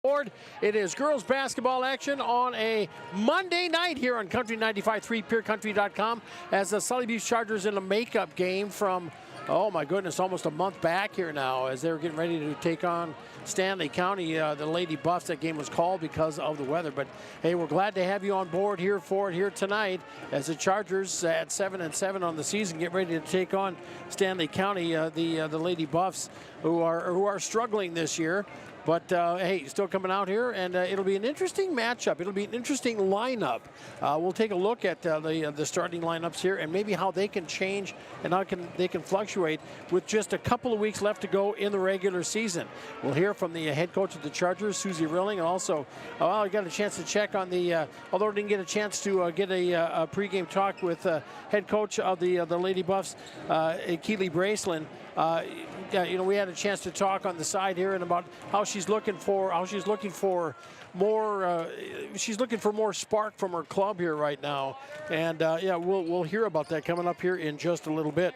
Board. It is girls basketball action on a Monday night here on Country 95.3, PureCountry.com, as the Sully Butte Chargers in a makeup game from, oh my goodness, almost a month back here now, as they're getting ready to take on Stanley County. The Lady Buffs. That game was called because of the weather, but hey, we're glad to have you on board here for it here tonight, as the Chargers at 7-7 on the season get ready to take on Stanley County, the Lady Buffs, who are struggling this year. But, hey, still coming out here, and it'll be an interesting matchup. It'll be an interesting lineup. We'll take a look at the starting lineups here and maybe how they can change and how they can fluctuate with just a couple of weeks left to go in the regular season. We'll hear from the head coach of the Chargers, Susie Rilling, and also, I got a chance to check on although I didn't get a chance to get a pregame talk with head coach of the Lady Buffs, Keely Braceland. We had a chance to talk on the side here and about how she's looking for more. She's looking for more spark from her club here right now, and we'll hear about that coming up here in just a little bit,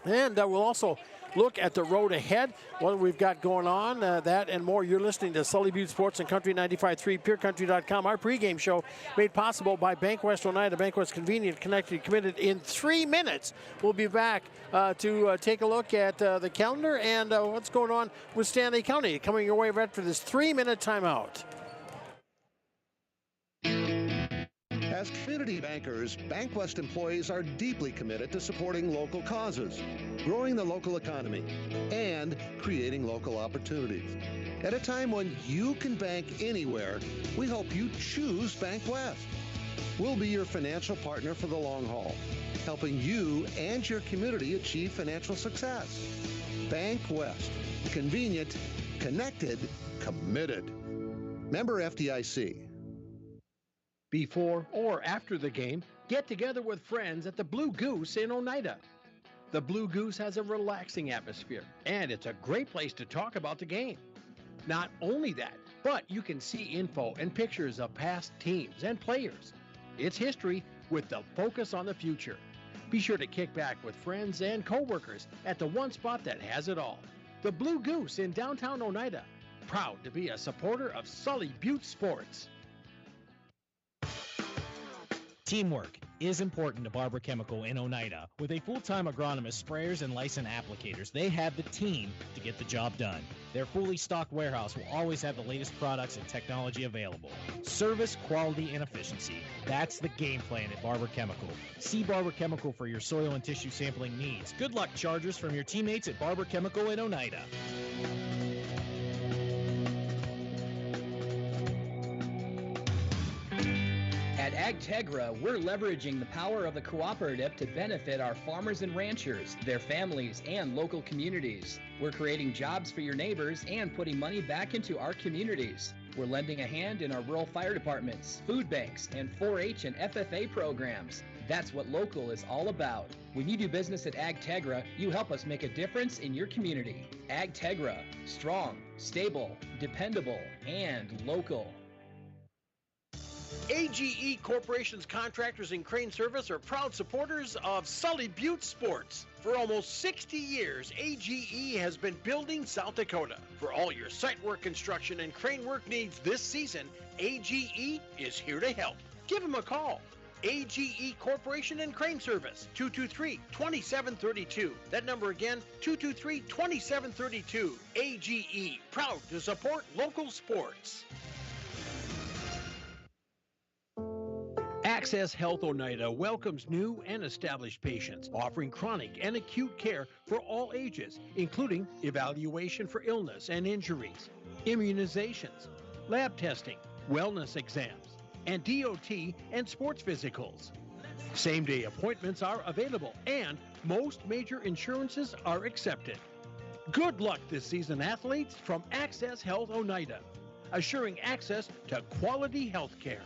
and we'll also look at the road ahead, what we've got going on, that and more. You're listening to Sully Butte Sports and Country 95.3, PureCountry.com. Our pregame show made possible by Bankwest Oneida. Bankwest, convenient, connected, committed. In 3 minutes, we'll be back to take a look at the calendar and what's going on with Stanley County. Coming your way right for this 3-minute timeout. As community bankers, Bankwest employees are deeply committed to supporting local causes, growing the local economy, and creating local opportunities. At a time when you can bank anywhere, we hope you choose Bankwest. We'll be your financial partner for the long haul, helping you and your community achieve financial success. Bankwest. Convenient, connected, committed. Member FDIC. Before or after the game, get together with friends at the Blue Goose in Oneida. The Blue Goose has a relaxing atmosphere, and it's a great place to talk about the game. Not only that, but you can see info and pictures of past teams and players. It's history with the focus on the future. Be sure to kick back with friends and co-workers at the one spot that has it all. The Blue Goose in downtown Oneida. Proud to be a supporter of Sully Butte Sports. Teamwork is important to Barber Chemical in Oneida. With a full-time agronomist, sprayers, and licensed applicators, they have the team to get the job done. Their fully stocked warehouse will always have the latest products and technology available. Service, quality, and efficiency. That's the game plan at Barber Chemical. See Barber Chemical for your soil and tissue sampling needs. Good luck, Chargers, from your teammates at Barber Chemical in Oneida. At AgTegra, we're leveraging the power of the cooperative to benefit our farmers and ranchers, their families, and local communities. We're creating jobs for your neighbors and putting money back into our communities. We're lending a hand in our rural fire departments, food banks, and 4-H and FFA programs. That's what local is all about. When you do business at AgTegra, you help us make a difference in your community. AgTegra, strong, stable, dependable, and local. AGE Corporation's contractors and crane service are proud supporters of Sully Butte Sports. For almost 60 years, AGE has been building South Dakota. For all your site work, construction, and crane work needs this season, AGE is here to help. Give them a call. AGE Corporation and Crane Service, 223-2732. That number again, 223-2732. AGE, proud to support local sports. Access Health Oneida welcomes new and established patients, offering chronic and acute care for all ages, including evaluation for illness and injuries, immunizations, lab testing, wellness exams, and DOT and sports physicals. Same-day appointments are available, and most major insurances are accepted. Good luck this season, athletes, from Access Health Oneida, assuring access to quality health care.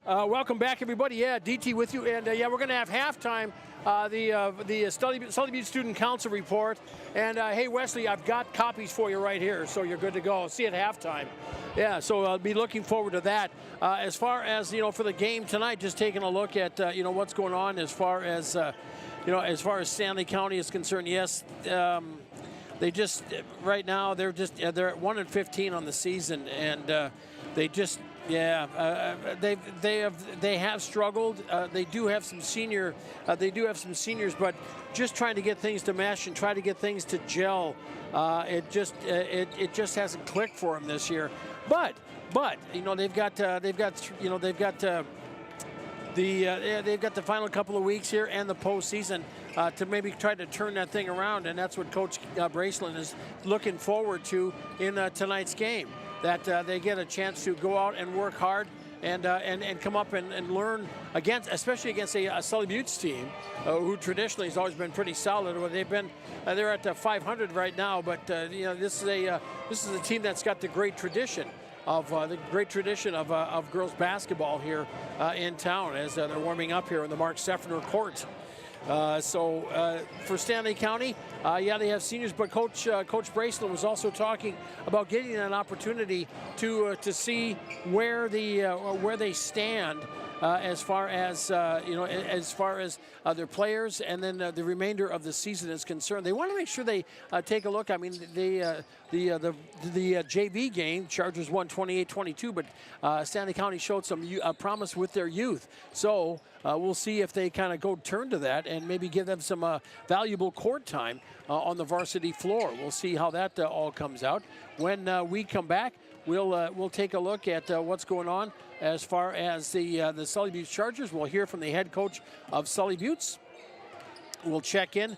Welcome back, everybody. Yeah, DT with you, and we're going to have halftime, the Sully Butte Student Council report. And hey, Wesley, I've got copies for you right here, so you're good to go. See you at halftime. Yeah, so I'll be looking forward to that. As far as for the game tonight, just taking a look at what's going on as far as as far as Stanley County is concerned, yes, they just right now they're at 1-15 on the season, and they just they have struggled. They do have some seniors, but just trying to get things to mesh and try to get things to gel, it just hasn't clicked for them this year. But they've got the final couple of weeks here and the postseason to maybe try to turn that thing around, and that's what Coach Braceland is looking forward to in tonight's game. That they get a chance to go out and work hard and come up and learn especially against a Sully Buttes team who traditionally has always been pretty solid. Well, they're at 500 right now, but this is a team that's got the great tradition of girls basketball here in town as they're warming up here in the Mark Seffner court. For Stanley County, they have seniors, but Coach Braceland was also talking about getting an opportunity to see where they stand as far as their players, and then the remainder of the season is concerned. They want to make sure they take a look. I mean, the JV game, Chargers won 28-22, but Stanley County showed some promise with their youth. So we'll see if they kind of turn to that and maybe give them some valuable court time on the varsity floor. We'll see how that all comes out. When we come back, we'll take a look at what's going on as far as the Sully Buttes Chargers. We'll hear from the head coach of Sully Buttes. We'll check in.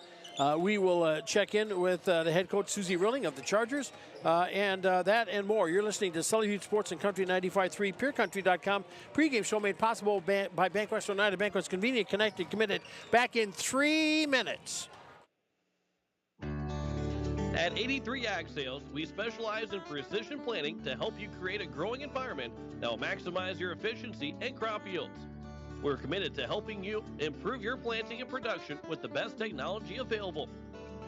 We will check in with the head coach, Susie Rilling, of the Chargers, and that and more. You're listening to Sully Buttes Sports and Country 95.3, PureCountry.com. Pregame show made possible by Bankwest Oneida. Bankwest, convenient, connected, committed. Back in 3 minutes. At 83 Ag Sales, we specialize in precision planting to help you create a growing environment that will maximize your efficiency and crop yields. We're committed to helping you improve your planting and production with the best technology available.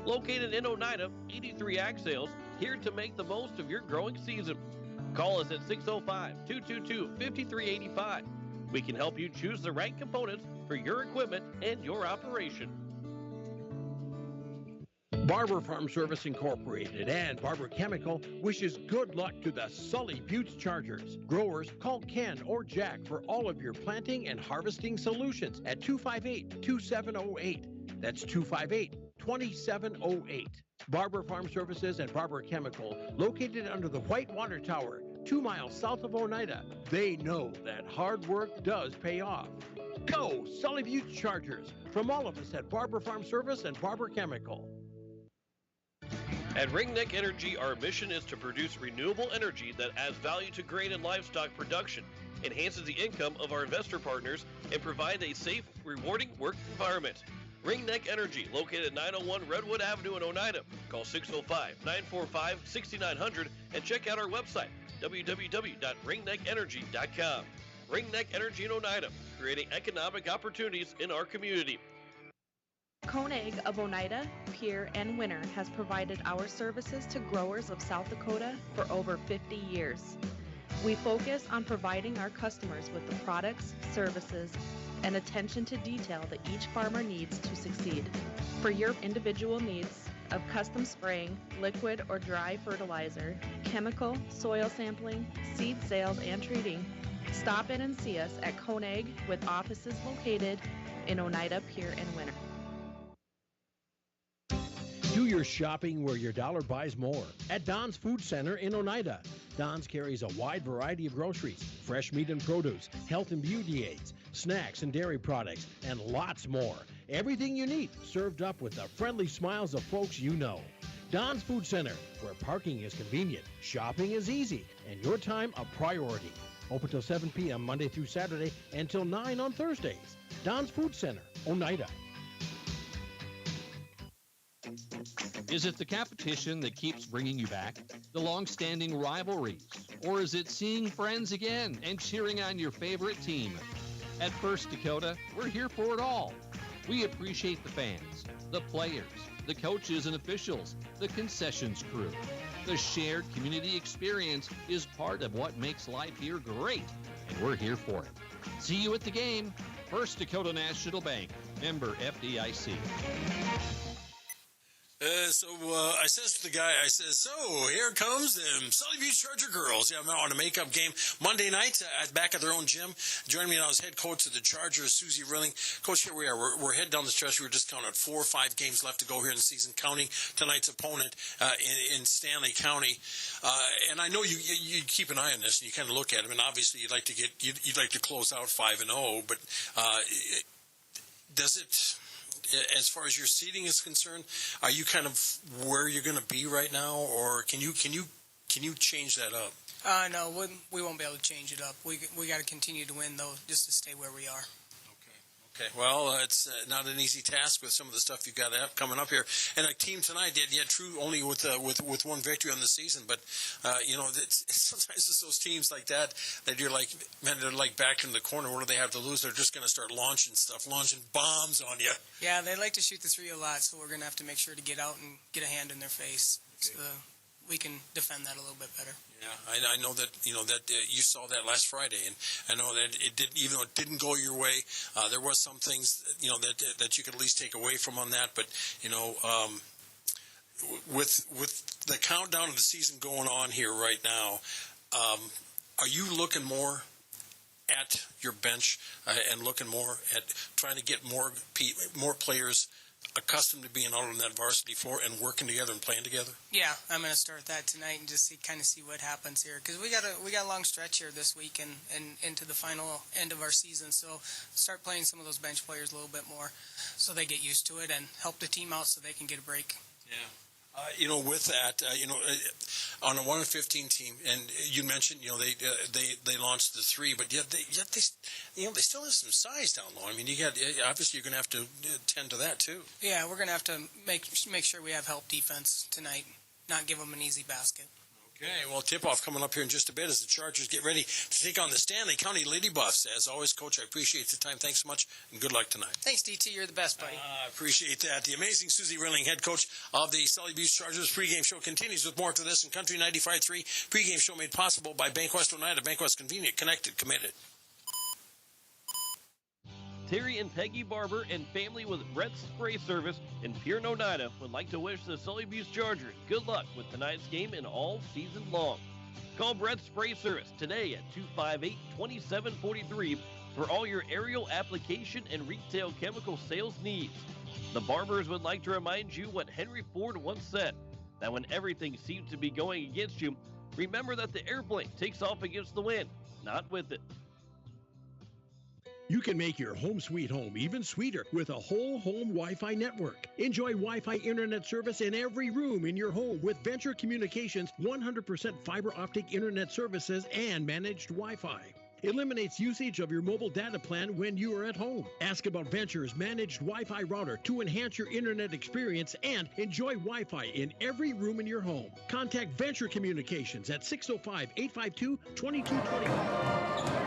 Located in Oneida, 83 Ag Sales, here to make the most of your growing season. Call us at 605-222-5385. We can help you choose the right components for your equipment and your operation. Barber Farm Service Incorporated and Barber Chemical wishes good luck to the Sully Buttes Chargers. Growers, call Ken or Jack for all of your planting and harvesting solutions at 258-2708. That's 258-2708. Barber Farm Services and Barber Chemical, located under the White Water Tower, 2 miles south of Oneida. They know that hard work does pay off. Go Sully Buttes Chargers! From all of us at Barber Farm Service and Barber Chemical. At Ringneck Energy, our mission is to produce renewable energy that adds value to grain and livestock production, enhances the income of our investor partners, and provides a safe, rewarding work environment. Ringneck Energy, located at 901 Redwood Avenue in Oneida. Call 605-945-6900 and check out our website, www.ringneckenergy.com. Ringneck Energy in Oneida, creating economic opportunities in our community. Koenig of Oneida, Pierre, and Winter has provided our services to growers of South Dakota for over 50 years. We focus on providing our customers with the products, services, and attention to detail that each farmer needs to succeed. For your individual needs of custom spraying, liquid or dry fertilizer, chemical, soil sampling, seed sales, and treating, stop in and see us at Koenig with offices located in Oneida, Pierre, and Winter. Do your shopping where your dollar buys more at Don's Food Center in Oneida. Don's carries a wide variety of groceries, fresh meat and produce, health and beauty aids, snacks and dairy products, and lots more. Everything you need served up with the friendly smiles of folks you know. Don's Food Center, where parking is convenient, shopping is easy, and your time a priority. Open till 7 p.m. Monday through Saturday and till 9 on Thursdays. Don's Food Center, Oneida. Is it the competition that keeps bringing you back? The long-standing rivalries? Or is it seeing friends again and cheering on your favorite team? At First Dakota, we're here for it all. We appreciate the fans, the players, the coaches and officials, the concessions crew. The shared community experience is part of what makes life here great, and we're here for it. See you at the game. First Dakota National Bank, Member FDIC. I says to the guy, I says, so here comes them Sully Beach Charger girls. Yeah, I'm out on a makeup game Monday night back at their own gym. Joining me now is head coach of the Chargers, Susie Rilling. Coach, here we are. We're heading down the stretch. We're just counting 4 or 5 games left to go here in the season, counting tonight's opponent in Stanley County. And I know you keep an eye on this and you kind of look at them. And obviously you'd like to close out 5-0, but does it? As far as your seating is concerned, are you kind of where you're going to be right now, or can you change that up? No, we won't be able to change it up. We got to continue to win though, just to stay where we are. Okay. Well, it's not an easy task with some of the stuff you got coming up here. And a team tonight did, true, only with one victory on the season. But sometimes it's those teams like that you're like, man, they're like back in the corner. What do they have to lose? They're just going to start launching bombs on you. Yeah, they like to shoot the three a lot, so we're going to have to make sure to get out and get a hand in their face. Okay. So we can defend that a little bit better. Yeah, I know that you saw that last Friday, and I know that it did. Even though it didn't go your way, there was some things that you could at least take away from on that. But with the countdown of the season going on here right now, are you looking more at your bench and looking more at trying to get more players accustomed to being out on that varsity floor and working together and playing together? Yeah, I'm going to start that tonight and just see what happens here, because we got a long stretch here this week and into the final end of our season. So start playing some of those bench players a little bit more, so they get used to it and help the team out so they can get a break. Yeah. With that, on a 1-15 team, and you mentioned, they launched the 3, but yet they still have some size down low. I mean, obviously you're going to have to tend to that too. Yeah, we're going to have to make sure we have help defense tonight, not give them an easy basket. Okay, well, tip-off coming up here in just a bit as the Chargers get ready to take on the Stanley County Lady Buffs. As always, Coach, I appreciate the time. Thanks so much, and good luck tonight. Thanks, DT. You're the best, buddy. I appreciate that. The amazing Susie Rilling, head coach of the Sully Beach Chargers. Pregame show continues with more to this in Country 95.3. Pregame show made possible by Bankwest Oneida. Bankwest, convenient, connected, committed. Terry and Peggy Barber and family with Brett's Spray Service in Pierre, Oneida would like to wish the Sully Beach Chargers good luck with tonight's game and all season long. Call Brett's Spray Service today at 258-2743 for all your aerial application and retail chemical sales needs. The Barbers would like to remind you what Henry Ford once said, that when everything seems to be going against you, remember that the airplane takes off against the wind, not with it. You can make your home sweet home even sweeter with a whole home Wi-Fi network. Enjoy Wi-Fi internet service in every room in your home with Venture Communications 100% fiber optic internet services and managed Wi-Fi. Eliminates usage of your mobile data plan when you are at home. Ask about Venture's managed Wi-Fi router to enhance your internet experience and enjoy Wi-Fi in every room in your home. Contact Venture Communications at 605-852-2225.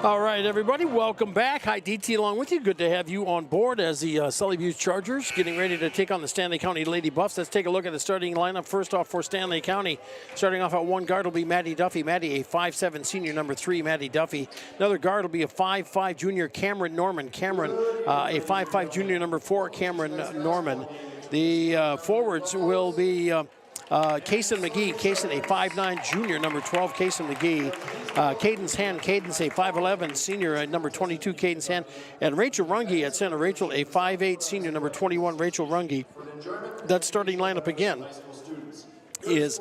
All right, everybody, welcome back. Hi, DT along with you. Good to have you on board as the Sully Beach Chargers getting ready to take on the Stanley County Lady Buffs. Let's take a look at the starting lineup. First off for Stanley County, starting off at one guard will be Maddie Duffy. Maddie, a 5'7" senior, number 3, Maddie Duffy. Another guard will be a 5'5" junior, Cameron Norman. Cameron, a 5'5" junior, number 4, Cameron Norman. The forwards will be Kaysen McGee. Kaysen, a 5'9" junior, number 12, Kaysen McGee. Cadence Hand. Cadence, a 5'11" senior, number 22, Cadence Hand. And Rachel Runge at center. Rachel, a 5'8" senior, number 21, Rachel Runge. That starting lineup again is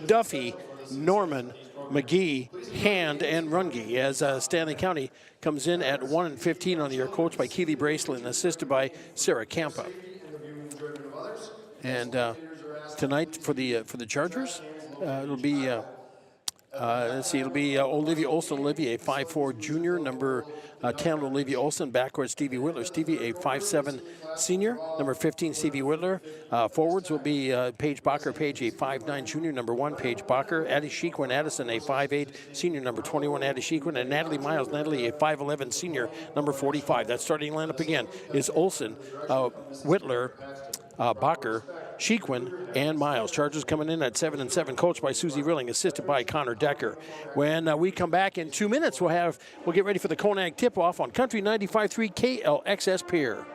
Duffy, Norman, McGee, Hand, and Runge as Stanley County comes in at 1-15 on the year, coached by Keely Braceland, assisted by Sarah Campa. And tonight for the Chargers, it'll be it'll be Olivia Olson. Olivia, a 5'4" junior, number 10, Olivia Olson. Backwards, Stevie Whitler. Stevie, a 5'7" senior, number 15, Stevie Whitler. Forwards will be Paige Bacher. Paige, a 5'9" junior, number 1, Paige Bacher. Addie Sheequin Addison, a 5'8" senior, number 21, Addie Sheequin. And Natalie Miles. Natalie, a 5'11" senior, number 45. That starting lineup again is Olson, Whitler, Bacher, Shequin, and Miles. Chargers coming in at 7-7, coached by Susie Rilling, assisted by Connor Decker. When we come back in 2 minutes, we'll get ready for the Konag tip-off on Country 95.3 KLXS Pier.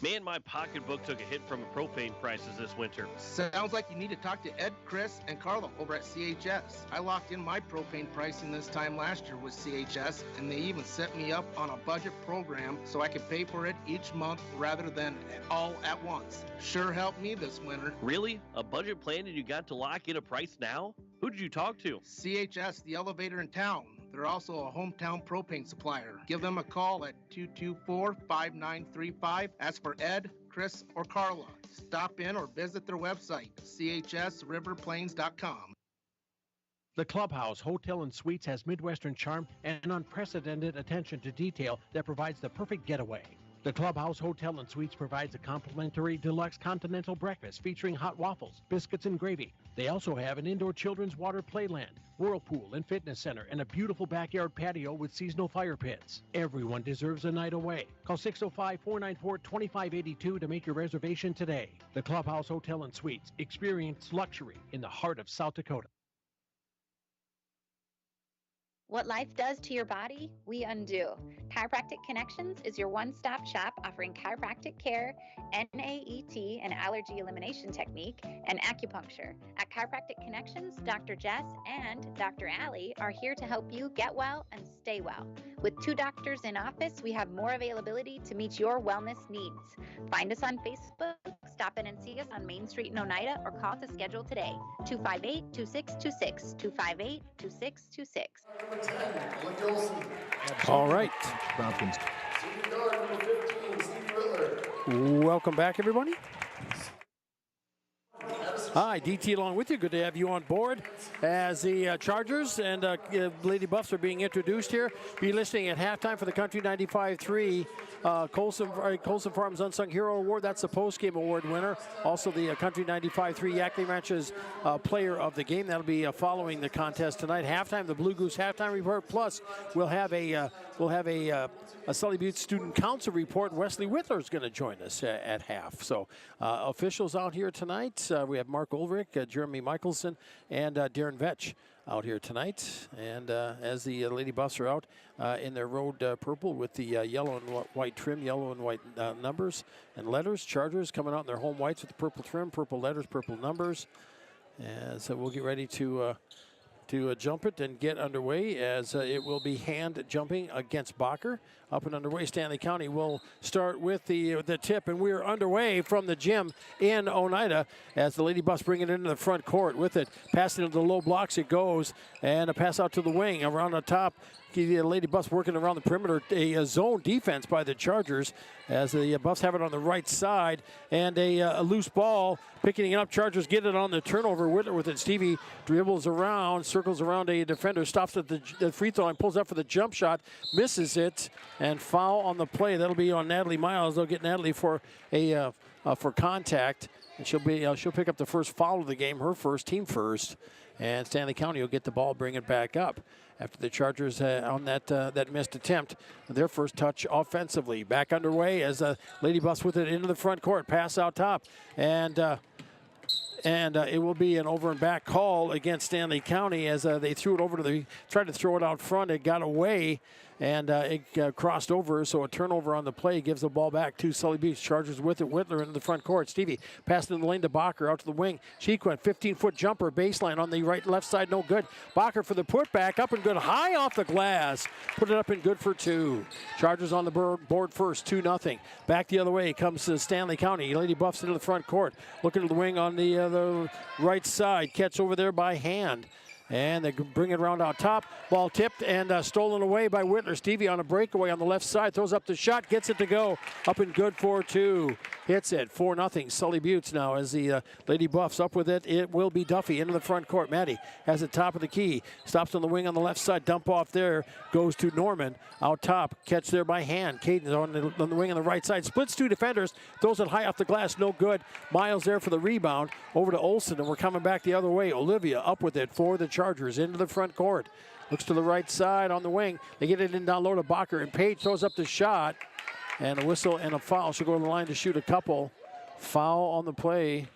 Man, my pocketbook took a hit from propane prices this winter. Sounds like you need to talk to Ed, Chris, and Carla over at CHS. I locked in my propane pricing this time last year with CHS, and they even set me up on a budget program so I could pay for it each month rather than all at once. Sure helped me this winter. Really? A budget plan and you got to lock in a price now? Who did you talk to? CHS, the elevator in town. They're also a hometown propane supplier. Give them a call at 224-5935. Ask for Ed, Chris, or Carla. Stop in or visit their website, chsriverplains.com. The Clubhouse Hotel and Suites has Midwestern charm and unprecedented attention to detail that provides the perfect getaway. The Clubhouse Hotel and Suites provides a complimentary deluxe continental breakfast featuring hot waffles, biscuits, and gravy. They also have an indoor children's water playland, whirlpool and fitness center, and a beautiful backyard patio with seasonal fire pits. Everyone deserves a night away. Call 605-494-2582 to make your reservation today. The Clubhouse Hotel and Suites. Experience luxury in the heart of South Dakota. What life does to your body, we undo. Chiropractic Connections is your one-stop shop offering chiropractic care, NAET, and allergy elimination technique, and acupuncture. At Chiropractic Connections, Dr. Jess and Dr. Allie are here to help you get well and stay well. With 2 doctors in office, we have more availability to meet your wellness needs. Find us on Facebook, stop in and see us on Main Street in Oneida, or call to schedule today, 258-2626, 258-2626. All right. Welcome back, everybody. Hi, DT along with you. Good to have you on board as the Chargers and Lady Buffs are being introduced here. Be listening at halftime for the Country 95.3 Colson Farms Unsung Hero Award. That's the post-game award winner. Also the Country 95.3 Yakling Ranches Player of the Game. That'll be following the contest tonight. Halftime, the Blue Goose halftime report. Plus, we'll have a Sully Butte Student Council report. Wesley Whitler is going to join us at half. So officials out here tonight. We have Mark Ulrich, Jeremy Michelson, and Darren Vetch out here tonight. And as the Lady Buffs are out in their road purple with the yellow and white trim, yellow and white numbers and letters. Chargers coming out in their home whites with the purple trim, purple letters, purple numbers. And so we'll get ready to jump it and get underway as it will be hand jumping against Bacher. Up and underway, Stanley County will start with the tip, and we're underway from the gym in Oneida as the Lady Buffs bring it into the front court with it. Pass it into the low blocks, it goes, and a pass out to the wing around the top. The Lady Buffs working around the perimeter, a zone defense by the Chargers as the Buffs have it on the right side, and a loose ball, picking it up. Chargers get it on the turnover with it. Stevie dribbles around, circles around a defender, stops at the free throw line, pulls up for the jump shot, misses it, and foul on the play. That'll be on Natalie Miles. They'll get Natalie for for contact, and she'll pick up the first foul of the game, her first, team first, and Stanley County will get the ball, bring it back up. After the Chargers on that missed attempt, their first touch offensively. Back underway as Lady Buffs with it into the front court. Pass out top, and it will be an over and back call against Stanley County as they threw it over tried to throw it out front. It got away, and it crossed over, so a turnover on the play gives the ball back to Sully Beach. Chargers with it. Whitler into the front court. Stevie passed in the lane to Bacher, out to the wing. Shequin, 15-foot jumper, baseline on the left side, no good. Bacher for the putback, up and good, high off the glass. Put it up and good for 2. Chargers on the board first, 2-0. Back the other way comes Stanley County. Lady Buffs into the front court. Looking to the wing on the right side. Catch over there by hand. And they bring it around out top. Ball tipped and stolen away by Whitler. Stevie on a breakaway on the left side. Throws up the shot. Gets it to go. Up and good for 2. Hits it. 4-0. Sully Buttes now as the Lady Buffs up with it. It will be Duffy into the front court. Maddie has it top of the key. Stops on the wing on the left side. Dump off there. Goes to Norman. Out top. Catch there by hand. Caden's on the wing on the right side. Splits 2 defenders. Throws it high off the glass. No good. Miles there for the rebound. Over to Olsen. And we're coming back the other way. Olivia up with it for the Chargers into the front court. Looks to the right side on the wing. They get it in down low to Bacher, and Page throws up the shot. And a whistle and a foul. She'll go to the line to shoot a couple. Foul on the play.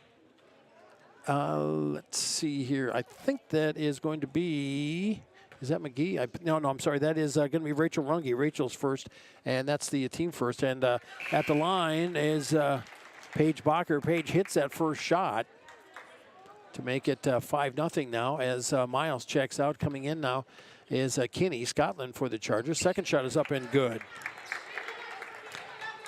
Let's see here. I think that is going to be, is that McGee? No, I'm sorry. That is going to be Rachel Runge. Rachel's first, and that's the team first. And at the line is Paige Bacher. Paige hits that first shot to make it 5-0 now as Miles checks out. Coming in now is Kinney, Scotland for the Chargers. Second shot is up and good.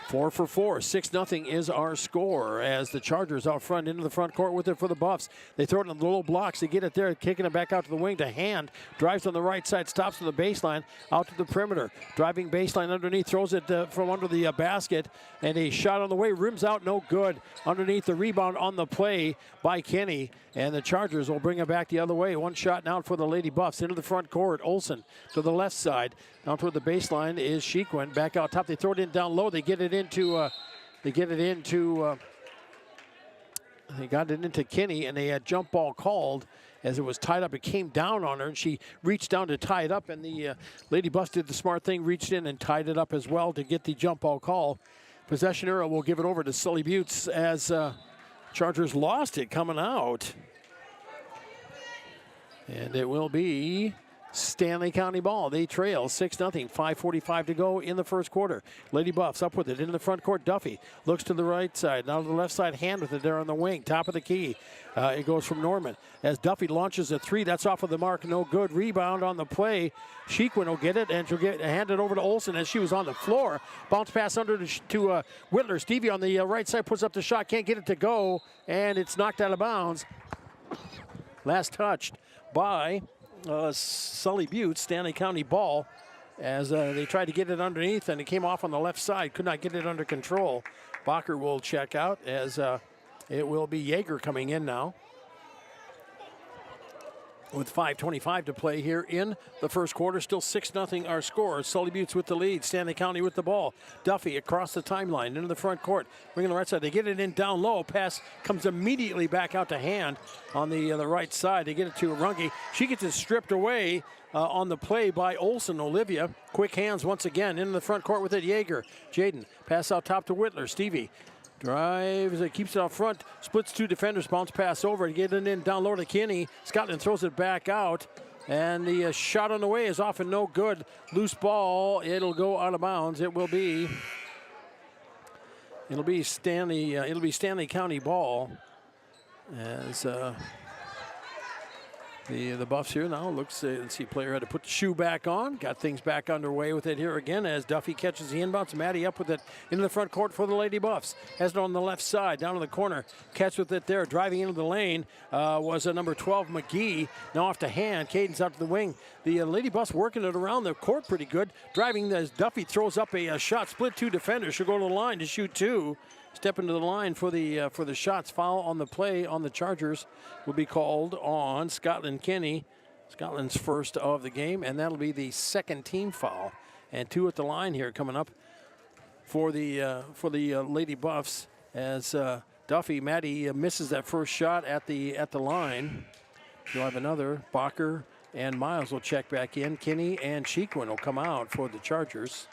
4 for 4, 6-0 is our score as the Chargers out front into the front court with it for the Buffs. They throw it in the low blocks. They get it there, kicking it back out to the wing to Hand. Drives on the right side, stops to the baseline, out to the perimeter. Driving baseline underneath, throws it from under the basket. And a shot on the way, rims out, no good. Underneath the rebound on the play by Kenny. And the Chargers will bring it back the other way. One shot now for the Lady Buffs into the front court. Olsen to the left side. Down toward the baseline is Shequin. Back out top. They throw it in down low. They got it into Kinney, and they had jump ball called as it was tied up. It came down on her, and she reached down to tie it up, and the Lady Buffs did the smart thing, reached in and tied it up as well to get the jump ball call. Possession arrow will give it over to Sully Buttes as Chargers lost it coming out. And it will be Stanley County ball. They trail 6-0, 5:45 to go in the first quarter. Lady Buffs up with it in the front court. Duffy looks to the right side. Now to the left side, Hand with it there on the wing. Top of the key. It goes from Norman. As Duffy launches a three, that's off of the mark. No good. Rebound on the play. Shequin will get it, and she'll hand it over to Olsen as she was on the floor. Bounce pass under to Whitler. Stevie on the right side puts up the shot. Can't get it to go, and it's knocked out of bounds. Last touched by Sully Butte. Stanley County ball as they tried to get it underneath, and it came off on the left side. Could not get it under control. Bacher will check out as it will be Yeager coming in now with 5:25 to play here in the first quarter. Still 6-0 our score. Sully Buttes with the lead. Stanley County with the ball. Duffy across the timeline into the front court. Bringing the right side. They get it in down low. Pass comes immediately back out to Hand on the right side. They get it to Runge. She gets it stripped away on the play by Olsen. Olivia. Quick hands once again into the front court with it. Yeager. Jaden. Pass out top to Whitler. Stevie. Drives, it keeps it out front, splits two defenders, bounce pass over, get it in down low to Kinney. Scotland throws it back out, and the shot on the way is off and no good. Loose ball, it'll go out of bounds. It'll be Stanley County ball as the Buffs here now looks, let's see, player had to put the shoe back on, got things back underway with it here again as Duffy catches the inbounds. Maddie up with it into the front court for the Lady Buffs. Has it on the left side, down in the corner, catch with it there, driving into the lane was number 12, McGee. Now off to Hand, Cadence out to the wing. The Lady Buffs working it around the court pretty good, driving as Duffy throws up a shot, split two defenders. She'll go to the line to shoot two. Step into the line for the shots. Foul on the play on the Chargers will be called on Scotland Kinney. Scotland's first of the game, and that'll be the second team foul. And two at the line here coming up for the Lady Buffs as Maddie misses that first shot at the line. You'll have another. Bacher and Miles will check back in. Kinney and Shequin will come out for the Chargers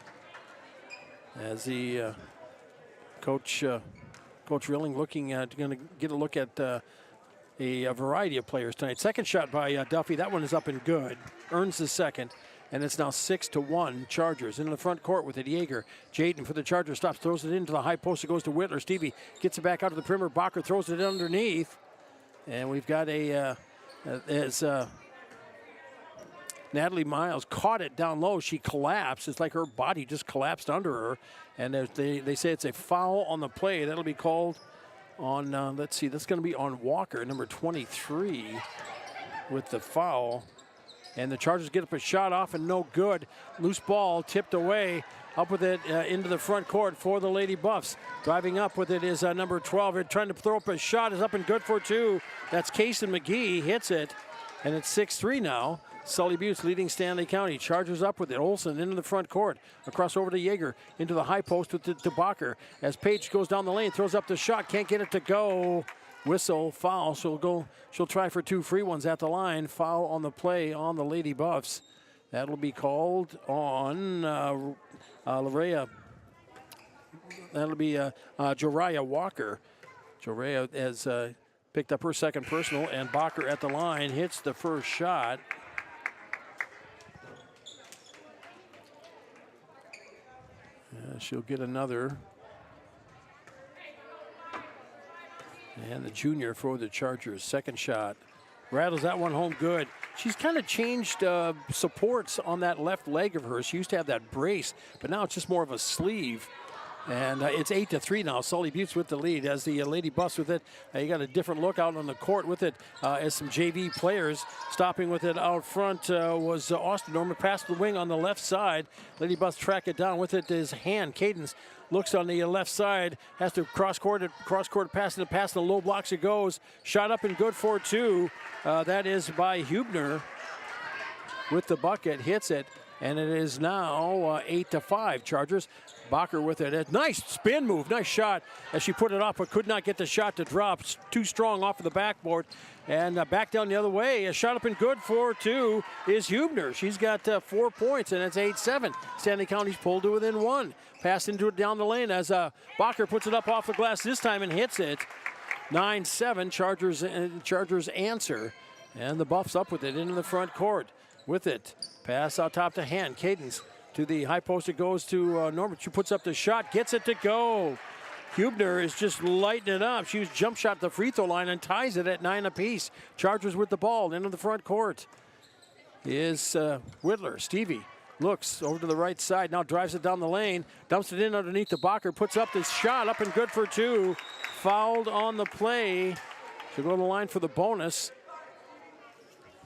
as the Coach Rilling looking at going to get a look at a variety of players tonight. Second shot by Duffy. That one is up and good. Earns the second. And it's now 6-1 Chargers. In the front court with it, Yeager. Jaden for the Chargers stops, throws it into the high post. It goes to Whitler. Stevie gets it back out to the perimeter. Bacher throws it underneath. And we've got Natalie Miles caught it down low. She collapsed. It's like her body just collapsed under her. And they say it's a foul on the play. That'll be called on, let's see, that's going to be on Walker, number 23, with the foul. And the Chargers get up a shot off and no good. Loose ball tipped away. Up with it into the front court for the Lady Buffs. Driving up with it is number 12. They're trying to throw up a shot. Is up and good for two. That's Kason McGee. Hits it. And it's 6-3 now. Sully Buttes leading Stanley County. Chargers up with it. Olsen into the front court. Across over to Yeager. Into the high post with to Bacher. As Paige goes down the lane. Throws up the shot. Can't get it to go. Whistle. Foul. She'll try for two free ones at the line. Foul on the play on the Lady Buffs. That'll be called on Larea That'll be Joriah Walker. Joriah has picked up her second personal, and Bacher at the line hits the first shot. She'll get another. And the junior for the Chargers, second shot. Rattles that one home good. She's kind of changed supports on that left leg of hers. She used to have that brace, but now it's just more of a sleeve. And it's 8-3 now. Sully Buttes with the lead as the Lady Buffs with it. You got a different look out on the court with it as some JV players. Stopping with it out front was Austin Norman. Past the wing on the left side. Lady Buffs track it down with it. His hand, Cadence, looks on the left side. Has to cross-court pass it. Pass in the low blocks it goes. Shot up and good for two. That is by Hubner with the bucket. Hits it. And it is now 8-5 Chargers. Bacher with it. A nice spin move. Nice shot as she put it off, but could not get the shot to drop. Too strong off of the backboard. And back down the other way. A shot up and good for two is Hubner. She's got 4 points, and it's 8-7. Stanley County's pulled to within one. Passed into it down the lane as Bacher puts it up off the glass this time and hits it. 9-7. Chargers answer. And the Buffs up with it into the front court. With it. Pass out top to Hand. Cadence to the high post. It goes to Norman. She puts up the shot. Gets it to go. Hubner is just lighting it up. She was jump shot at the free throw line and ties it at 9 apiece. Chargers with the ball into the front court. Is Whittler. Stevie looks over to the right side. Now drives it down the lane. Dumps it in underneath the Bacher. Puts up this shot. Up and good for two. Fouled on the play. She'll go to the line for the bonus.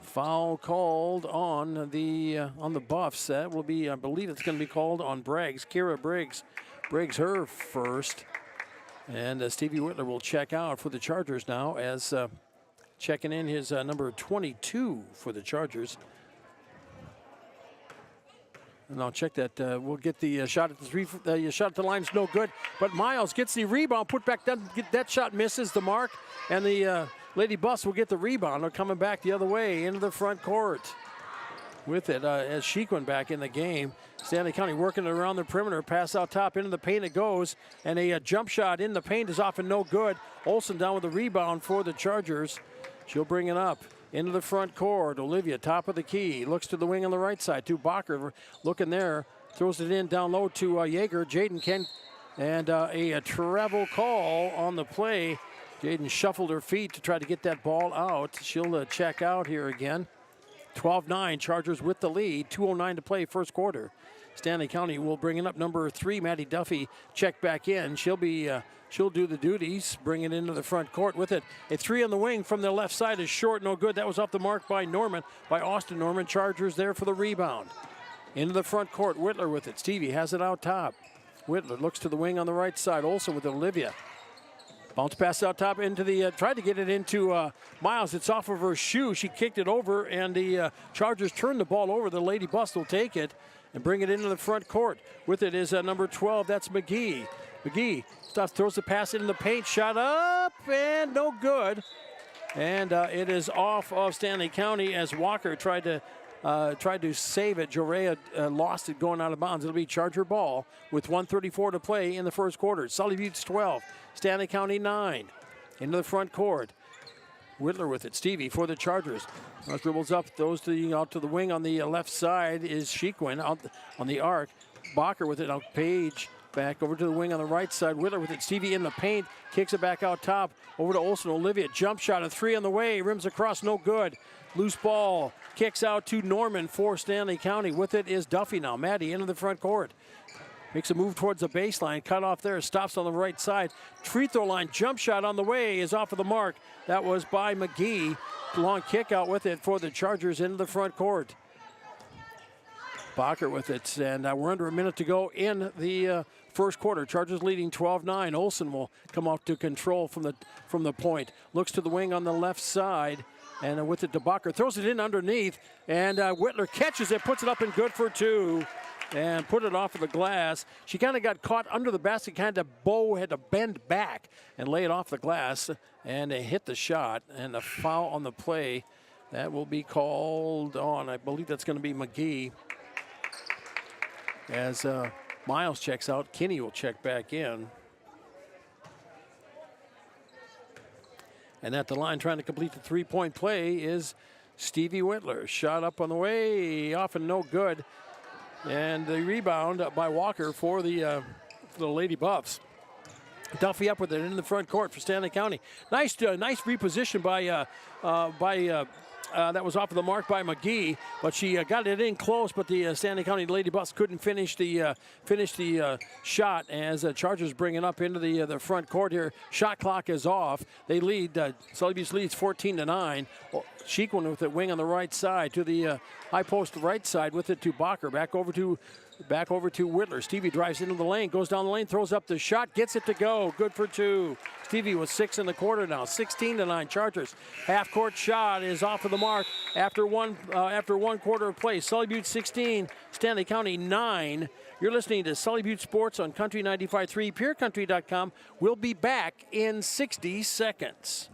Foul called on the Buffs. That will be, I believe it's going to be called on Briggs. Kira Briggs. Briggs her first. And Stevie Whittler will check out for the Chargers now as checking in his number 22 for the Chargers. And I'll check that. We'll get the shot at the three. Shot at the line's no good. But Miles gets the rebound. Put back down. That shot misses the mark. And the Lady Buffs will get the rebound. They're coming back the other way into the front court. With it as Shequin back in the game. Stanley County working it around the perimeter. Pass out top into the paint it goes. And a jump shot in the paint is often no good. Olsen down with the rebound for the Chargers. She'll bring it up into the front court. Olivia, top of the key. Looks to the wing on the right side. To Bacher looking there. Throws it in down low to Yeager. Jaden Kent. And a travel call on the play. Jaden shuffled her feet to try to get that ball out. She'll check out here again. 12-9, Chargers with the lead. 2:09 to play first quarter. Stanley County will bring it up. Number 3, Maddie Duffy, check back in. She'll do the duties, bring it into the front court with it. A three on the wing from the left side is short, no good. That was off the mark by Austin Norman. Chargers there for the rebound. Into the front court, Whittler with it. Stevie has it out top. Whittler looks to the wing on the right side. Olsen with Olivia. Bounce pass out top into the, tried to get it into Miles. It's off of her shoe. She kicked it over, and the Chargers turned the ball over. The Lady Buffs will take it and bring it into the front court. With it is number 12, that's McGee. McGee throws the pass into the paint. Shot up, and no good. And it is off of Stanley County as Walker tried to save it. Jorea lost it going out of bounds. It'll be Charger ball with 1:34 to play in the first quarter. Sully Buttes 12, Stanley County 9. Into the front court. Whittler with it. Stevie for the Chargers. Dribbles up, those out to the wing on the left side is Shequin out on the arc. Bacher with it. Now Page back over to the wing on the right side. Whittler with it. Stevie in the paint. Kicks it back out top. Over to Olsen. Olivia. Jump shot. A three on the way. Rims across. No good. Loose ball. Kicks out to Norman for Stanley County. With it is Duffy now. Maddie into the front court. Makes a move towards the baseline. Cut off there. Stops on the right side. Free throw line. Jump shot on the way is off of the mark. That was by McGee. Long kick out with it for the Chargers into the front court. Bacher with it. And we're under a minute to go in the first quarter. Chargers leading 12-9. Olsen will come out to control from the point. Looks to the wing on the left side. And with it to Bacher. Throws it in underneath. And Whittler catches it. Puts it up and good for two. And put it off of the glass. She kind of got caught under the basket. Kind of Bo had to bend back and lay it off the glass. And they hit the shot. And a foul on the play. That will be called on. I believe that's going to be McGee. As Miles checks out. Kinney will check back in. And at the line trying to complete the three-point play is Stevie Whitler. Shot up on the way, off and no good. And the rebound by Walker for the Lady Buffs. Duffy up with it in the front court for Stanley County. Nice reposition by that was off of the mark by McGee, but she got it in close. But the Stanley County Lady Buffs couldn't finish the shot as Chargers bring it up into the front court here. Shot clock is off. They lead. Sully Butte leads 14-9. Sheekwin with the wing on the right side to the high post right side with it to Bacher. Back over to Whitler. Stevie drives into the lane, goes down the lane, throws up the shot, gets it to go. Good for two. Stevie was 6 in the quarter now. 16-9 Chargers. Half court shot is off of the mark after one quarter of play. Sully Butte 16, Stanley County 9. You're listening to Sully Butte Sports on Country 95.3, PureCountry.com. We'll be back in 60 seconds.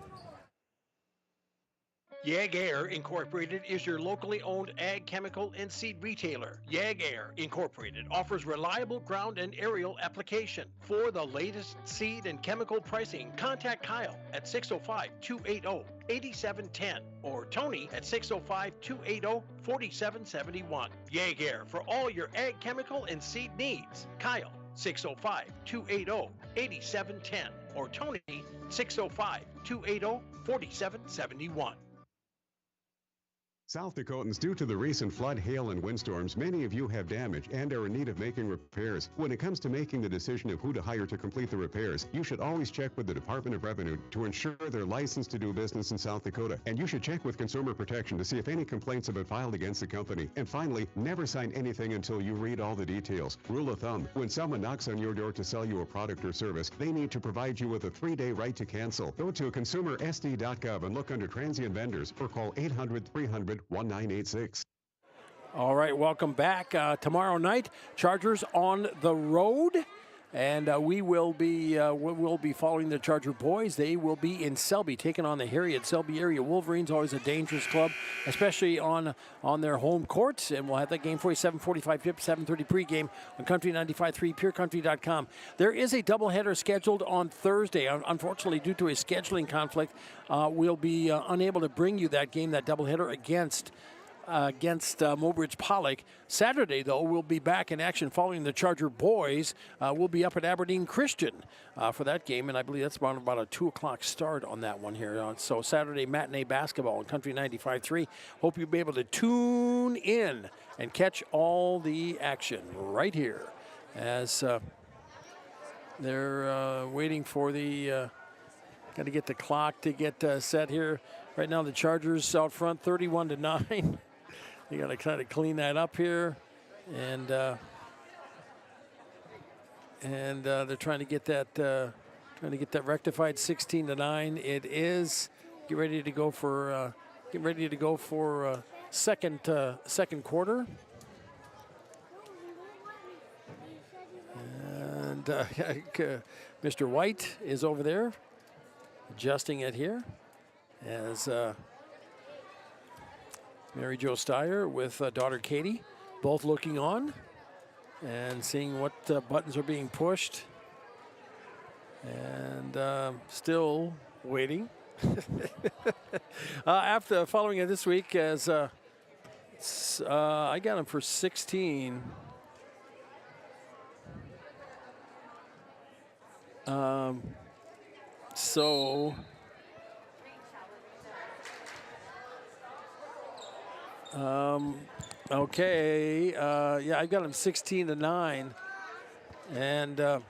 Yag Air Incorporated is your locally owned ag chemical and seed retailer. Yag Air Incorporated offers reliable ground and aerial application. For the latest seed and chemical pricing, contact Kyle at 605-280-8710 or Tony at 605-280-4771. Yag Air for all your ag chemical and seed needs. Kyle 605-280-8710 or Tony 605-280-4771. South Dakotans, due to the recent flood, hail, and windstorms, many of you have damage and are in need of making repairs. When it comes to making the decision of who to hire to complete the repairs, you should always check with the Department of Revenue to ensure they're licensed to do business in South Dakota. And you should check with Consumer Protection to see if any complaints have been filed against the company. And finally, never sign anything until you read all the details. Rule of thumb, when someone knocks on your door to sell you a product or service, they need to provide you with a 3-day right to cancel. Go to consumersd.gov and look under transient vendors or call 800-300-1986. All right, welcome back. Tomorrow night, Chargers on the road, and we will be following the Charger boys. They will be in Selby, taking on the Harriet Selby area Wolverines. Always a dangerous club, especially on their home courts. And we'll have that game for you 7:45 tip, 7:30 pregame on Country 95.3, PureCountry.com. There is a doubleheader scheduled on Thursday. Unfortunately, due to a scheduling conflict, we'll be unable to bring you that game, that doubleheader against Mobridge Pollock. Saturday, though, we'll be back in action following the Charger boys. We'll be up at Aberdeen Christian for that game, and I believe that's about a 2 o'clock start on that one here. So Saturday matinee basketball on Country 95.3. Hope you'll be able to tune in and catch all the action right here as they're waiting for the got to get the clock to get set here. Right now, the Chargers out front 31-9. You got to kind of clean that up here, and they're trying to get that rectified. 16-9. It is. Get ready to go for second quarter. And Mr. White is over there adjusting it here as Mary Jo Steyer with daughter Katie, both looking on and seeing what buttons are being pushed, and still waiting. After following it this week, as I got him for 16. Okay. Yeah, I got him 16-9, and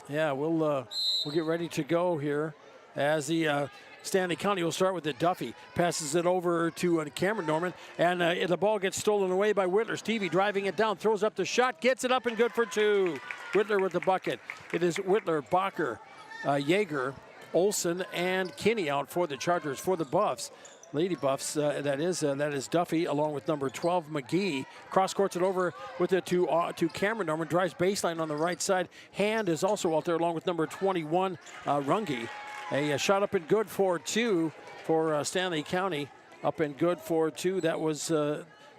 yeah, we'll get ready to go here as the Stanley County will start with it. Duffy passes it over to Cameron Norman, and the ball gets stolen away by Whitler. Stevie driving it down, throws up the shot, gets it up and good for two. Whitler with the bucket. It is Whitler, Bacher, Yeager, Olson, and Kinney out for the Chargers. For the Buffs, Lady Buffs, that is Duffy along with number 12 McGee. Cross courts it over with it to Cameron Norman. Drives baseline on the right side. Hand is also out there along with number 21 Runge. A shot up and good for two for Stanley County. Up and good for two. That was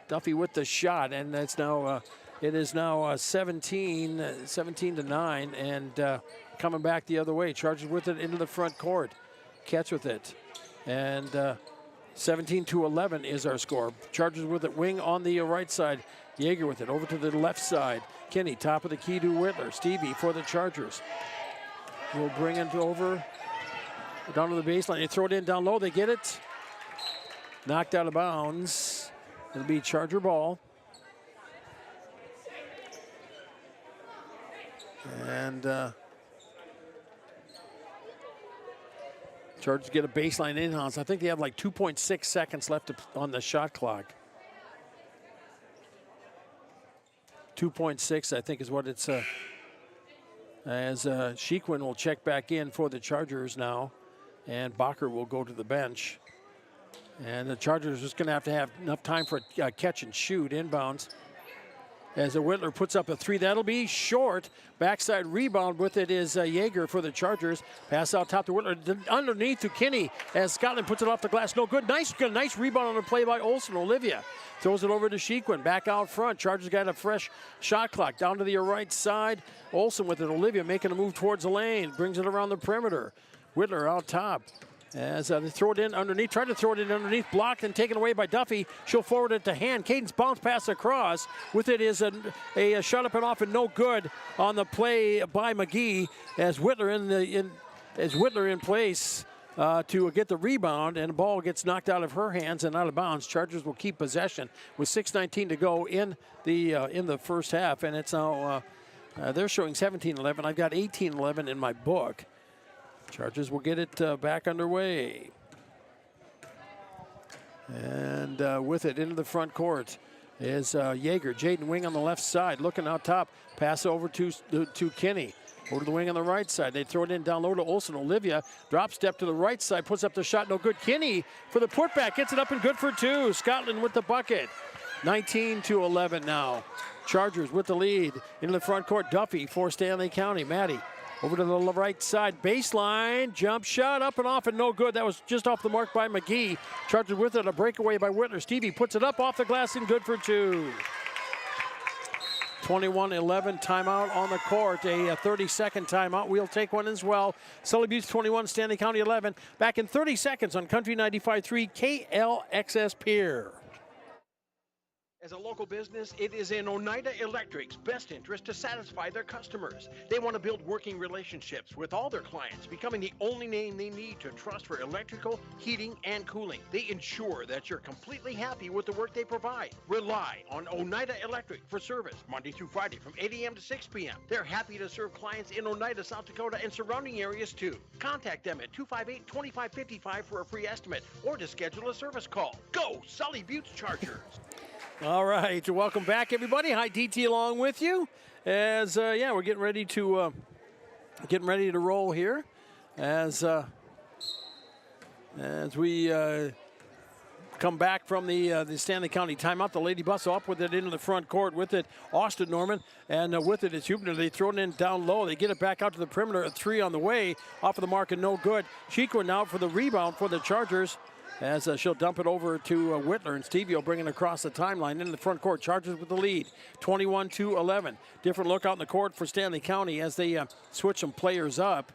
Duffy with the shot, and that's now It is now 17 to 9, and coming back the other way. Chargers with it into the front court. Catch with it. And 17 to 11 is our score. Chargers with it, wing on the right side. Yeager with it over to the left side. Kinney, top of the key to Whitler. Stevie for the Chargers. We'll bring it over down to the baseline. They throw it in down low. They get it. Knocked out of bounds. It'll be Charger ball. And Chargers get a baseline in-house. I think they have like 2.6 seconds left on the shot clock. 2.6, I think, is what it's. As Shequin will check back in for the Chargers now, and Bacher will go to the bench. And the Chargers are just going to have enough time for a catch and shoot inbounds. As the Whitler puts up a three, that'll be short. Backside rebound with it is Yeager for the Chargers. Pass out top to Whitler, underneath to Kinney as Scotland puts it off the glass. No good. Nice rebound on the play by Olsen. Olivia throws it over to Shequin. Back out front. Chargers got a fresh shot clock. Down to the right side. Olsen with it. Olivia making a move towards the lane. Brings it around the perimeter. Whitler out top. As they throw it in underneath, tried to throw it in underneath, blocked and taken away by Duffy. She'll forward it to Hand. Caden's bounce pass across. With it is a shot up and off and no good on the play by McGee as Whitler in place to get the rebound, and the ball gets knocked out of her hands and out of bounds. Chargers will keep possession with 6:19 to go in the first half, and it's now they're showing 17-11. I've got 18-11 in my book. Chargers will get it back underway. And with it into the front court is Yeager. Jaden Wing on the left side, looking out top. Pass over to Kinney. Over to the wing on the right side. They throw it in down low to Olsen. Olivia drop step to the right side, puts up the shot, no good. Kinney for the putback, gets it up and good for two. Scotland with the bucket. 19-11 now. Chargers with the lead. Into the front court, Duffy for Stanley County. Maddie over to the right side, baseline, jump shot, up and off and no good. That was just off the mark by McGee. Chargers with it, a breakaway by Whitler. Stevie puts it up off the glass and good for two. 21-11, timeout on the court, a 30-second timeout. We'll take one as well. Sully Buttes 21, Stanley County 11. Back in 30 seconds on Country 95.3 KLXS Pier. As a local business, it is in Oneida Electric's best interest to satisfy their customers. They want to build working relationships with all their clients, becoming the only name they need to trust for electrical, heating, and cooling. They ensure that you're completely happy with the work they provide. Rely on Oneida Electric for service Monday through Friday from 8 a.m. to 6 p.m. They're happy to serve clients in Oneida, South Dakota, and surrounding areas too. Contact them at 258-2555 for a free estimate or to schedule a service call. Go Sully Buttes Chargers! All right, welcome back, everybody. Hi, DT, along with you. As we're getting ready to roll here. As we come back from the Stanley County timeout, the Lady Bus up with it into the front court. With it, Austin Norman, and with it is Hubner. They throw it in down low. They get it back out to the perimeter. A three on the way, off of the mark and no good. Shequin now for the rebound for the Chargers. As she'll dump it over to Whitler, and Stevie will bring it across the timeline into the front court. Chargers with the lead, 21-11. Different look out in the court for Stanley County as they switch some players up.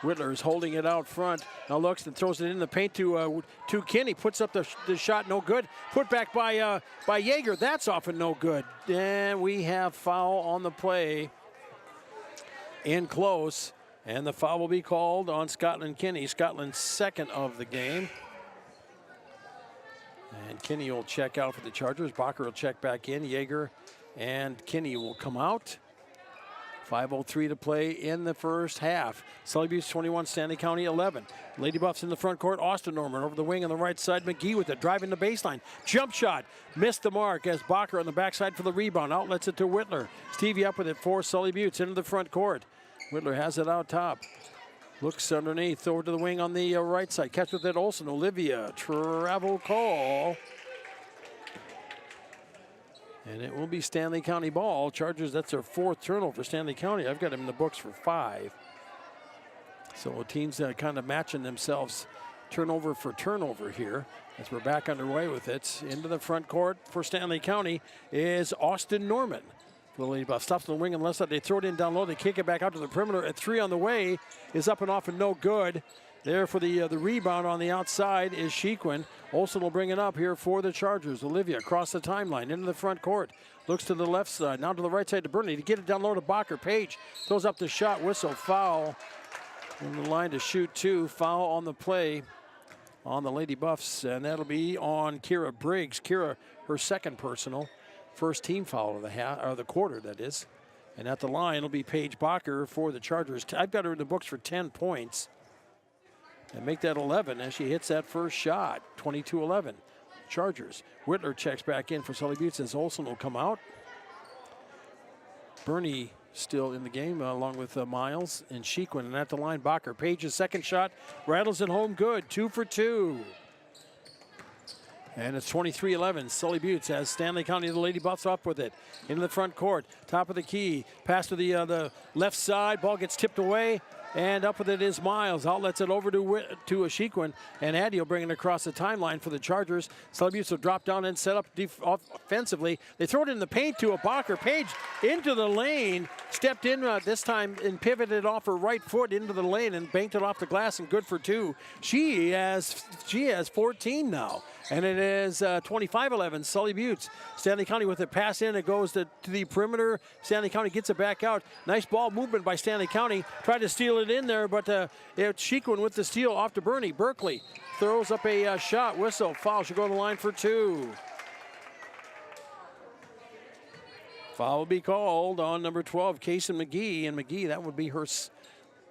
Whitler is holding it out front. Now looks and throws it in the paint to Kinney. Puts up the shot, no good. Put back by Yeager. That's off and no good. And we have foul on the play. In close, and the foul will be called on Scotland Kinney. Scotland's second of the game. And Kinney will check out for the Chargers. Bacher will check back in. Yeager and Kinney will come out. 5:03 to play in the first half. Sully Buttes 21, Stanley County 11. Lady Buffs in the front court. Austin Norman over the wing on the right side. McGee with it, driving the baseline. Jump shot, missed the mark as Bacher on the backside for the rebound. Outlets it to Whitler. Stevie up with it for Sully Buttes into the front court. Whitler has it out top. Looks underneath, over to the wing on the right side. Catch with it, Olsen. Olivia, travel call. And it will be Stanley County ball. Chargers, that's their fourth turnover for Stanley County. I've got them in the books for 5. So teams kind of matching themselves turnover for turnover here as we're back underway with it. Into the front court for Stanley County is Austin Norman. The Lady Buffs stops on the wing and left side. They throw it in down low. They kick it back out to the perimeter. At 3 on the way is up and off and no good. There for the rebound on the outside is Shequin. Olsen will bring it up here for the Chargers. Olivia across the timeline into the front court. Looks to the left side. Now to the right side to Burnley to get it down low to Bacher. Page throws up the shot. Whistle. Foul. On the line to shoot 2. Foul on the play on the Lady Buffs. And that'll be on Kira Briggs. Kira, her second personal. First team foul of the quarter, that is. And at the line, it'll be Paige Bacher for the Chargers. I've got her in the books for 10 points. And make that 11 as she hits that first shot. 22-11. Chargers. Whitler checks back in for Sully Buttes as Olsen will come out. Bernie still in the game along with Miles and Shequin. And at the line, Bacher. Page's second shot rattles it home good. 2 for 2. And it's 23-11. Sully Buttes has Stanley County, the Lady Buffs, up with it. Into the front court. Top of the key. Pass to the left side. Ball gets tipped away. And up with it is Miles. Outlets it over to a Shequin. And Addy will bring it across the timeline for the Chargers. Sully Buttes will drop down and set up offensively. They throw it in the paint to a Bacher. Page into the lane. Stepped in this time and pivoted off her right foot into the lane and banked it off the glass and good for 2. She has 14 now. And it is 25-11, Sully Buttes. Stanley County with it pass in. It goes to the perimeter. Stanley County gets it back out. Nice ball movement by Stanley County. Tried to steal it in there, but it's Shequin with the steal off to Bernie. Berkeley throws up a shot. Whistle. Foul. Should go to the line for 2. Foul will be called on number 12, Kaysen McGee. And McGee, that would be her.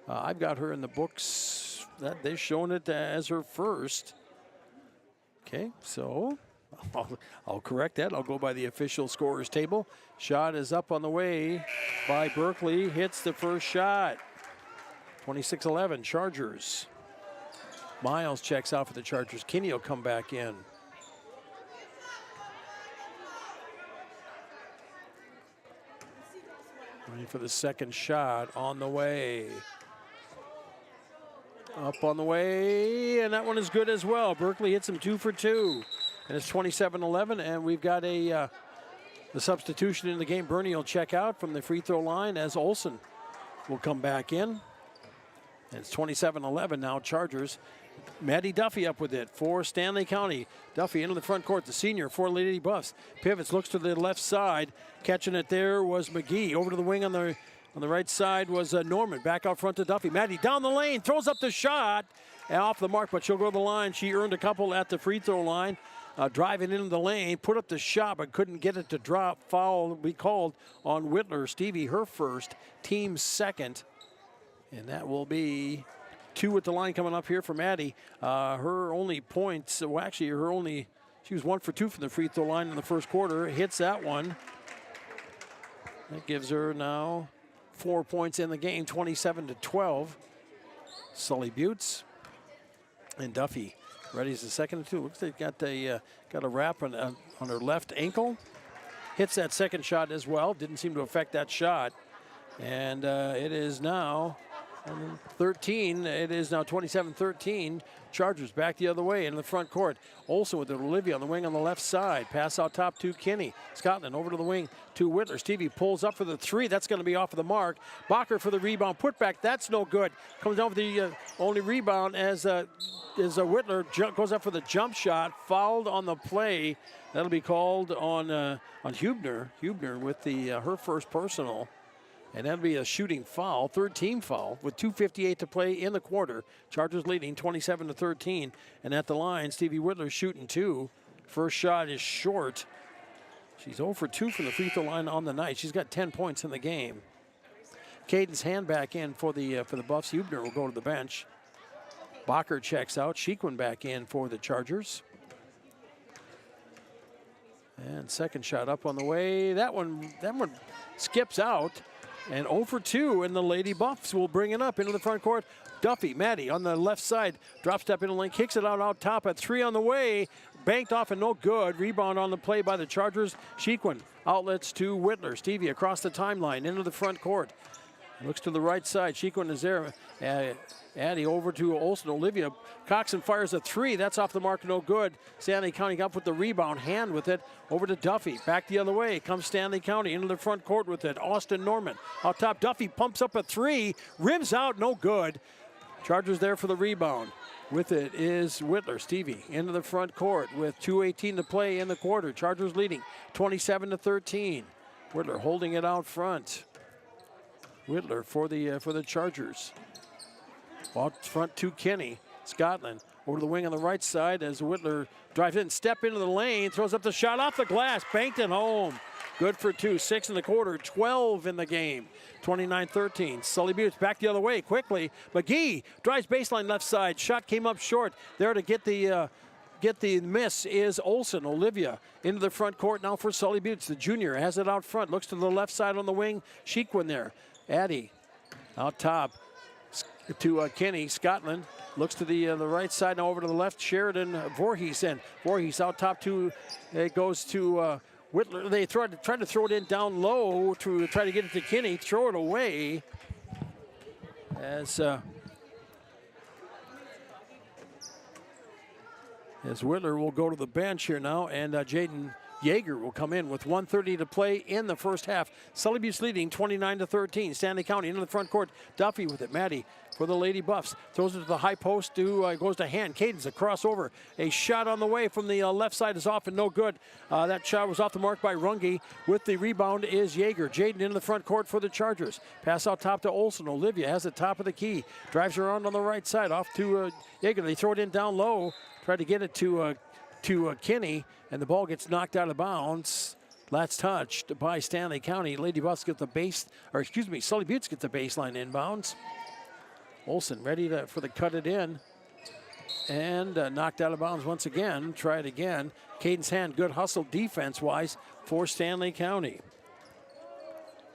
I've got her in the books. They're showing it as her first. Okay, so I'll correct that. I'll go by the official scorers table. Shot is up on the way by Berkeley. Hits the first shot. 26-11, Chargers. Miles checks out for the Chargers. Kinney will come back in. Ready for the second shot on the way. Up on the way, and that one is good as well. Berkeley hits him 2 for 2. And it's 27-11, and we've got the substitution in the game. Bernie will check out from the free throw line as Olsen will come back in. And it's 27-11 now, Chargers. Maddie Duffy up with it for Stanley County. Duffy into the front court, the senior for Lady Buffs. Pivots, looks to the left side. Catching it there was McGee. Over to the wing on the right side was Norman. Back out front to Duffy. Maddie down the lane, throws up the shot. And off the mark, but she'll go to the line. She earned a couple at the free throw line. Driving into the lane, put up the shot, but couldn't get it to drop. Foul will be called on Whitler. Stevie, her first, team second. And that will be 2 at the line coming up here for Maddie. Her only points, well, actually, she was 1 for 2 from the free throw line in the first quarter. Hits that one. That gives her now 4 points in the game, 27-12. Sully Buttes and Duffy ready as the second and 2. Looks like they got a wrap on her left ankle. Hits that second shot as well. Didn't seem to affect that shot. And it is now 13. It is now 27-13. Chargers back the other way in the front court. Olsen with it. Olivia on the wing on the left side. Pass out top to Kinney. Scotland over to the wing to Whitler. Stevie pulls up for the 3. That's going to be off of the mark. Bacher for the rebound. Put back. That's no good. Comes down for the only rebound as Whitler goes up for the jump shot. Fouled on the play. That'll be called on Hubner. Hubner with her first personal. And that'll be a shooting foul, third team foul, with 2:58 to play in the quarter. Chargers leading 27-13. And at the line, Stevie Whitler shooting 2. First shot is short. She's 0 for 2 from the free throw line on the night. She's got 10 points in the game. Caden's hand back in for the Buffs. Hubner will go to the bench. Bacher checks out. Shequin back in for the Chargers. And second shot up on the way. That one skips out. And 0 for 2, and the Lady Buffs will bring it up into the front court. Duffy, Maddie on the left side, drop step in the lane, kicks it out top at 3 on the way. Banked off and no good. Rebound on the play by the Chargers. Shequin outlets to Whitler. Stevie across the timeline into the front court. Looks to the right side. Shequin is there. Addy over to Olson. Olivia Coxon fires a three. That's off the mark, no good. Stanley County up with the rebound. Hand with it over to Duffy. Back the other way. Comes Stanley County into the front court with it. Austin Norman out top. Duffy pumps up a three. Rims out, no good. Chargers there for the rebound. With it is Whitler. Stevie into the front court with 2:18 to play in the quarter. Chargers leading 27-13. Whitler holding it out front. Whitler for the Chargers. Out front to Kenny. Scotland over the wing on the right side as Whitler drives in, step into the lane, throws up the shot off the glass, banked it home. Good for two. 6 in the quarter, 12 in the game. 29-13. Sully Buttes back the other way quickly. McGee drives baseline left side. Shot came up short. There to get the miss is Olson. Olivia into the front court now for Sully Buttes. The junior has it out front. Looks to the left side on the wing. Shequin there. Addy out top to Kenny. Scotland looks to the right side now over to the left. Sheridan Voorhees in. Voorhees out top to it goes to Whitler. They tried to throw it in down low to try to get it to Kenny. Throw it away as Whitler will go to the bench here now, and Jaden Yeager will come in with 1:30 to play in the first half. Sully Buttes leading 29-13. Stanley County into the front court. Duffy with it. Maddie for the Lady Buffs. Throws it to the high post. Goes to Hand. Cadence a crossover. A shot on the way from the left side is off and no good. That shot was off the mark by Runge. With the rebound is Yeager. Jaden into the front court for the Chargers. Pass out top to Olson. Olivia has the top of the key. Drives around on the right side. Off to Yeager. They throw it in down low. Try to get it to Kinney, and the ball gets knocked out of bounds. Last touched by Stanley County. Lady Buffs get the Sully Buttes get the baseline inbounds. Olson ready for the cut it in, and knocked out of bounds once again. Try it again. Caden's Hand, good hustle defense-wise for Stanley County.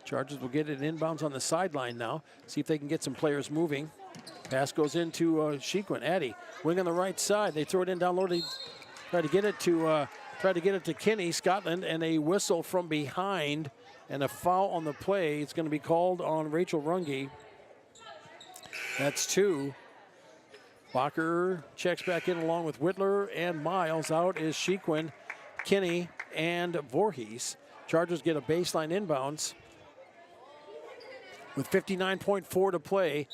Chargers will get it inbounds on the sideline now. See if they can get some players moving. Pass goes into Shequin. Addy, wing on the right side. They throw it in down low. Try to get it to Kenny. Scotland, and a whistle from behind and a foul on the play. It's going to be called on Rachel Runge. That's 2. Bacher checks back in along with Whitler and Miles. Out is Shequin, Kenny, and Voorhees. Chargers get a baseline inbounds with 59.4 to play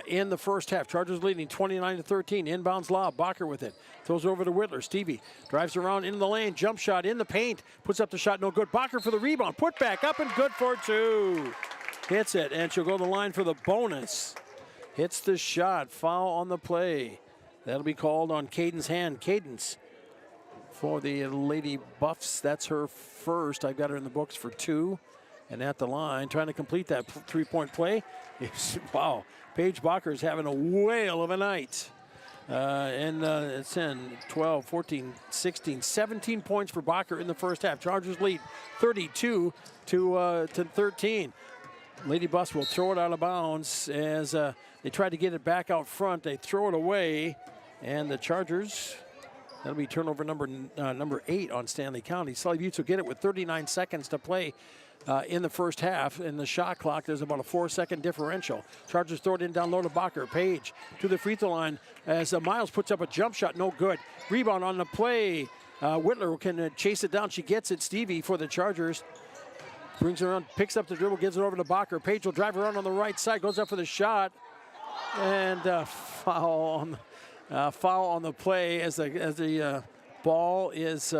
in the first half. Chargers leading 29-13. Inbounds lob. Bacher with it. Throws over to Whitler. Stevie drives around in the lane. Jump shot in the paint. Puts up the shot. No good. Bacher for the rebound. Put back up and good for 2. Hits it, and she'll go to the line for the bonus. Hits the shot. Foul on the play. That'll be called on Caden's Hand. Cadence for the Lady Buffs. That's her first. I've got her in the books for 2. And at the line, trying to complete that three-point play. Wow, Paige Bacher is having a whale of a night. It's in 12, 14, 16, 17 points for Bacher in the first half. Chargers lead 32 to 13. Lady Buffs will throw it out of bounds as they try to get it back out front. They throw it away, and the Chargers, that'll be turnover number 8 on Stanley County. Sully Buttes will get it with 39 seconds to play in the first half. In the shot clock, there's about a 4-second differential. Chargers throw it in down low to Bacher. Page to the free throw line as Miles puts up a jump shot. No good. Rebound on the play. Whitler can chase it down. She gets it. Stevie for the Chargers. Brings her around, picks up the dribble, gives it over to Bacher. Page will drive around on the right side, goes up for the shot. And foul on the play as the ball is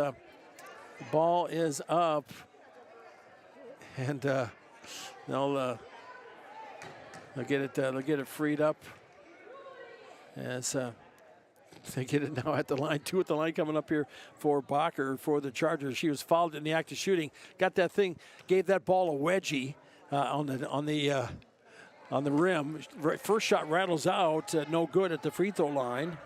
up. And they'll get it freed up as they get it now at the line. 2 at the line coming up here for Bacher for the Chargers. She was fouled in the act of shooting. Got that thing, gave that ball a wedgie on the rim. First shot rattles out, no good at the free throw line.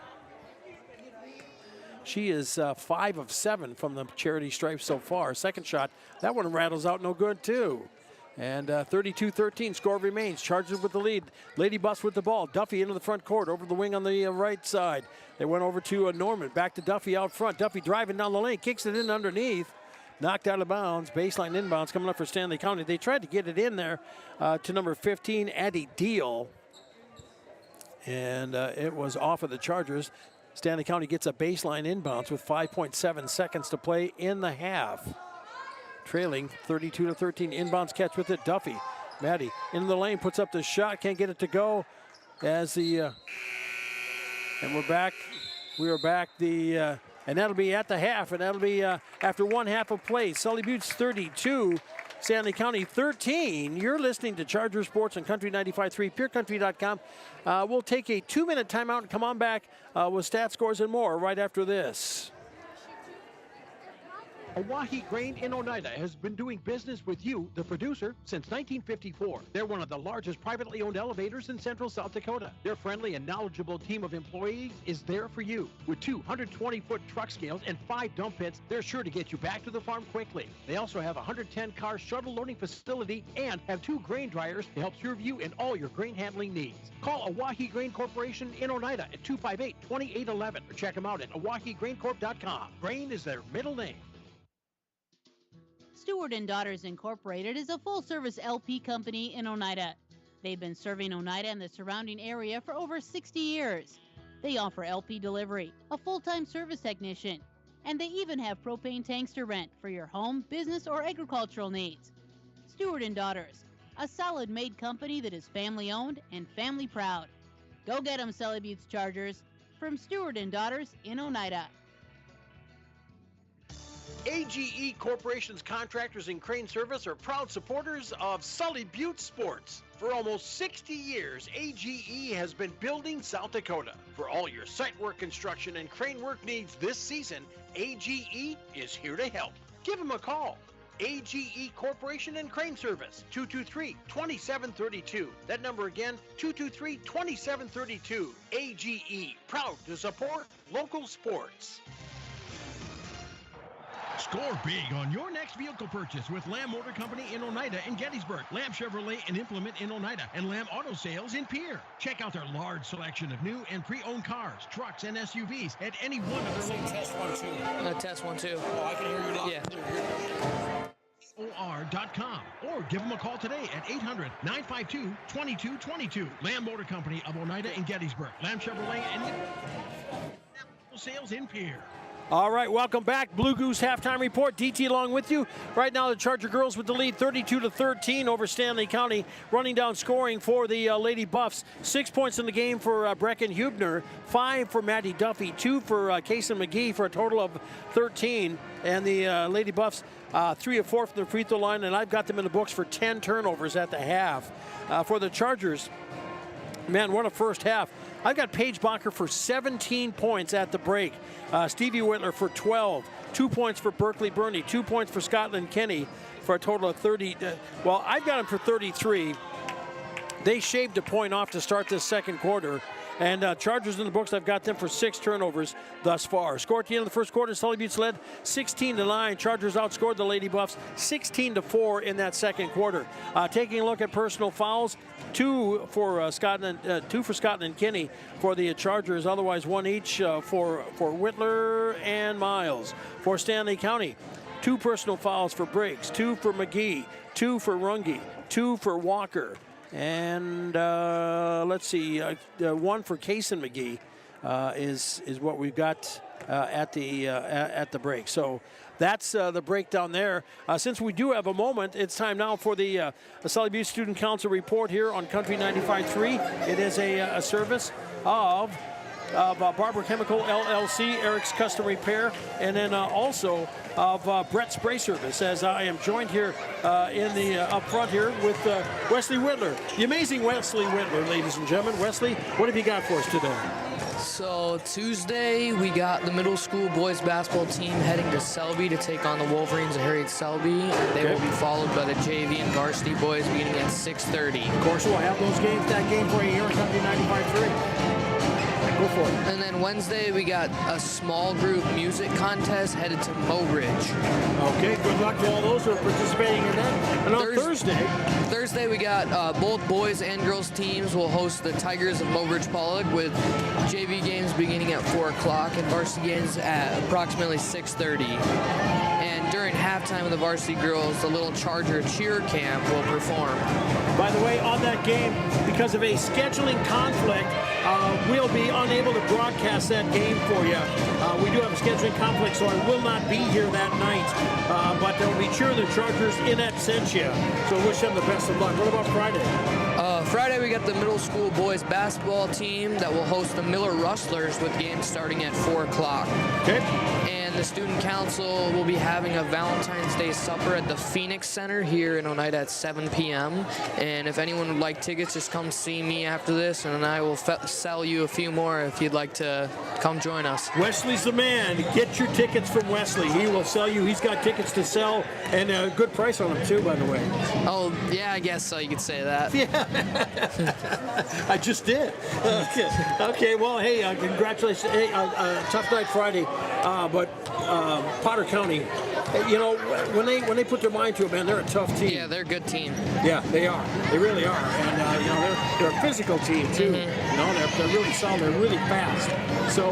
She is 5 of 7 from the charity stripe so far. Second shot, that one rattles out, no good too. And 32-13 score remains. Chargers with the lead. Lady Buffs with the ball. Duffy into the front court, over the wing on the right side. They went over to Norman. Back to Duffy out front. Duffy driving down the lane, kicks it in underneath. knocked out of bounds. Baseline inbounds coming up for Stanley County. They tried to get it in there to number 15, Addie Deal. And it was off of the Chargers. Stanley County gets a baseline inbounds with 5.7 seconds to play in the half. Trailing 32-13. Inbounds catch with it. Duffy. Maddie into the lane, puts up the shot, can't get it to go. As the and we're back. We are back. And that'll be at the half, and that'll be after one half of play. Sully Buttes 32, Stanley County 13. You're listening to Charger Sports on Country 95.3, PureCountry.com. We'll take a 2-minute timeout and come on back with stat scores and more right after this. Oahe Grain in Oneida has been doing business with you, the producer, since 1954. They're one of the largest privately owned elevators in central South Dakota. Their friendly and knowledgeable team of employees is there for you. With 220-foot truck scales and 5 dump pits, they're sure to get you back to the farm quickly. They also have a 110-car shuttle loading facility and have 2 grain dryers to help serve you in all your grain handling needs. Call Oahe Grain Corporation in Oneida at 258-2811 or check them out at oahegraincorp.com. Grain is their middle name. Stewart & Daughters Incorporated is a full-service LP company in Oneida. They've been serving Oneida and the surrounding area for over 60 years. They offer LP delivery, a full-time service technician, and they even have propane tanks to rent for your home, business, or agricultural needs. Stewart & Daughters, a solid-made company that is family-owned and family-proud. Go get them, Sully Buttes Chargers, from Stewart & Daughters in Oneida. AGE Corporation's contractors and crane service are proud supporters of Sully Buttes Sports. For almost 60 years, AGE has been building South Dakota. For all your site work, construction, and crane work needs this season, AGE is here to help. Give them a call. AGE Corporation and Crane Service, 223-2732. That number again, 223-2732. AGE, proud to support local sports. Score big on your next vehicle purchase with Lamb Motor Company in Oneida and Gettysburg, Lamb Chevrolet and Implement in Oneida, and Lamb Auto Sales in Pierre. Check out their large selection of new and pre-owned cars, trucks, and SUVs at any one of their locations. Test 1 2. Test 1 2. Oh, I can hear you now. Yeah. OR.com or give them a call today at 800-952-2222. Lamb Motor Company of Oneida and Gettysburg, Lamb Chevrolet and Auto Sales in Pierre. All right, welcome back. Blue Goose halftime report. DT along with you. Right now, the Charger girls with the lead, 32-13 over Stanley County. Running down scoring for the Lady Buffs. 6 points in the game for Brecken Hubner, 5 for Maddie Duffy, 2 for Kaysen McGee for a total of 13. And the Lady Buffs, 3 of 4 from the free throw line, and I've got them in the books for 10 turnovers at the half. For the Chargers, man, what a first half. I've got Paige Bacher for 17 points at the break. Stevie Whitler for 12. 2 points for Berkeley Burney. 2 points for Scotland Kenny for a total of 30. Well, I've got him for 33. They shaved a point off to start this second quarter. And Chargers in the books, I've got them for 6 turnovers thus far. Score at the end of the first quarter, Sully Buttes led 16-9. Chargers outscored the Lady Buffs 16-4 in that second quarter. Taking a look at personal fouls, 2 for Scotland Kinney for the Chargers. Otherwise, 1 each for Whitler and Miles. For Stanley County, 2 personal fouls for Briggs, 2 for McGee, 2 for Runge, 2 for Walker. And let's see, 1 for Kaysen McGee is what we've got at the break. So that's the breakdown there. Since we do have a moment, it's time now for the Sully Buttes Student Council report here on Country 95.3. It is a service of Barber Chemical LLC, Eric's Custom Repair, and then also of Brett Spray Service, as I am joined here in the up front here with Wesley Whitler, the amazing Wesley Whitler, ladies and gentlemen. Wesley, what have you got for us today? So Tuesday, we got the middle school boys basketball team heading to Selby to take on the Wolverines of Harriet Selby. They will be followed by the JV and varsity boys beginning at 6:30. Of course, we'll have that game for you here on Country 95.3. Go for it. And then Wednesday, we got a small group music contest headed to Mobridge. Okay, good luck to all those who are participating in that. And on Thursday, we got both boys and girls teams will host the Tigers of Mobridge Pollock with JV games beginning at 4 o'clock and varsity games at approximately 6:30. And And during halftime of the varsity girls, the little Charger cheer camp will perform. By the way, on that game, because of a scheduling conflict, we'll be unable to broadcast that game for you. We do have a scheduling conflict, so I will not be here that night. But they'll be cheering the Chargers in absentia. So wish them the best of luck. What about Friday? Friday, we got the middle school boys basketball team that will host the Miller Rustlers with games starting at 4 o'clock. Okay. And the student council will be having a Valentine's Day supper at the Phoenix Center here in Oneida at 7 p.m. And if anyone would like tickets, just come see me after this, and I will sell you a few more if you'd like to come join us. Wesley's the man. Get your tickets from Wesley. He will sell you. He's got tickets to sell, and a good price on them, too, by the way. Oh, yeah, I guess so. You could say that. Yeah. I just did. Okay, well, hey, congratulations. Hey, tough night Friday, but Potter County, you know, when they put their mind to it, man, they're a tough team. Yeah, they're a good team. Yeah, they are. They really are. And, you know, they're a physical team, too. Mm-hmm. You know, they're really solid. They're really fast. So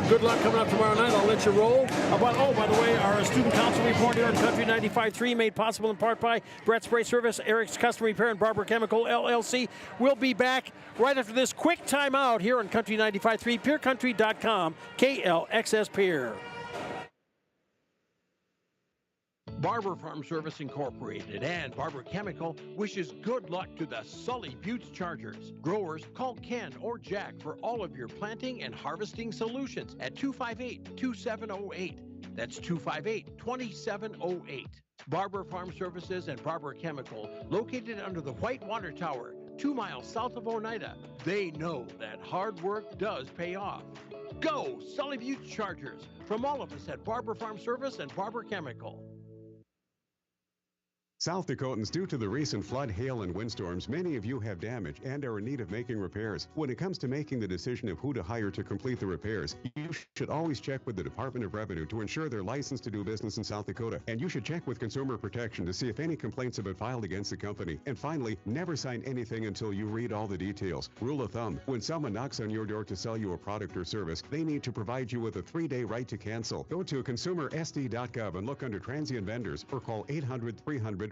good luck coming up tomorrow night. I'll let you roll. By the way, our student council report here on Country 95.3, made possible in part by Brett Spray Service, Eric's Custom Repair, and Barber Chemical, LLC. We'll be back right after this quick timeout here on Country 95.3, PeerCountry.com, KLXS Peer. Barber Farm Service Incorporated and Barber Chemical wishes good luck to the Sully Buttes Chargers. Growers, call Ken or Jack for all of your planting and harvesting solutions at 258-2708. That's 258-2708. Barber Farm Services and Barber Chemical, located under the White Water Tower, 2 miles south of Oneida. They know that hard work does pay off. Go Sully Buttes Chargers, from all of us at Barber Farm Service and Barber Chemical. South Dakotans, due to the recent flood, hail, and windstorms, many of you have damage and are in need of making repairs. When it comes to making the decision of who to hire to complete the repairs, you should always check with the Department of Revenue to ensure they're licensed to do business in South Dakota. And you should check with Consumer Protection to see if any complaints have been filed against the company. And finally, never sign anything until you read all the details. Rule of thumb, when someone knocks on your door to sell you a product or service, they need to provide you with a 3-day right to cancel. Go to consumersd.gov and look under transient vendors or call 800-300-1986.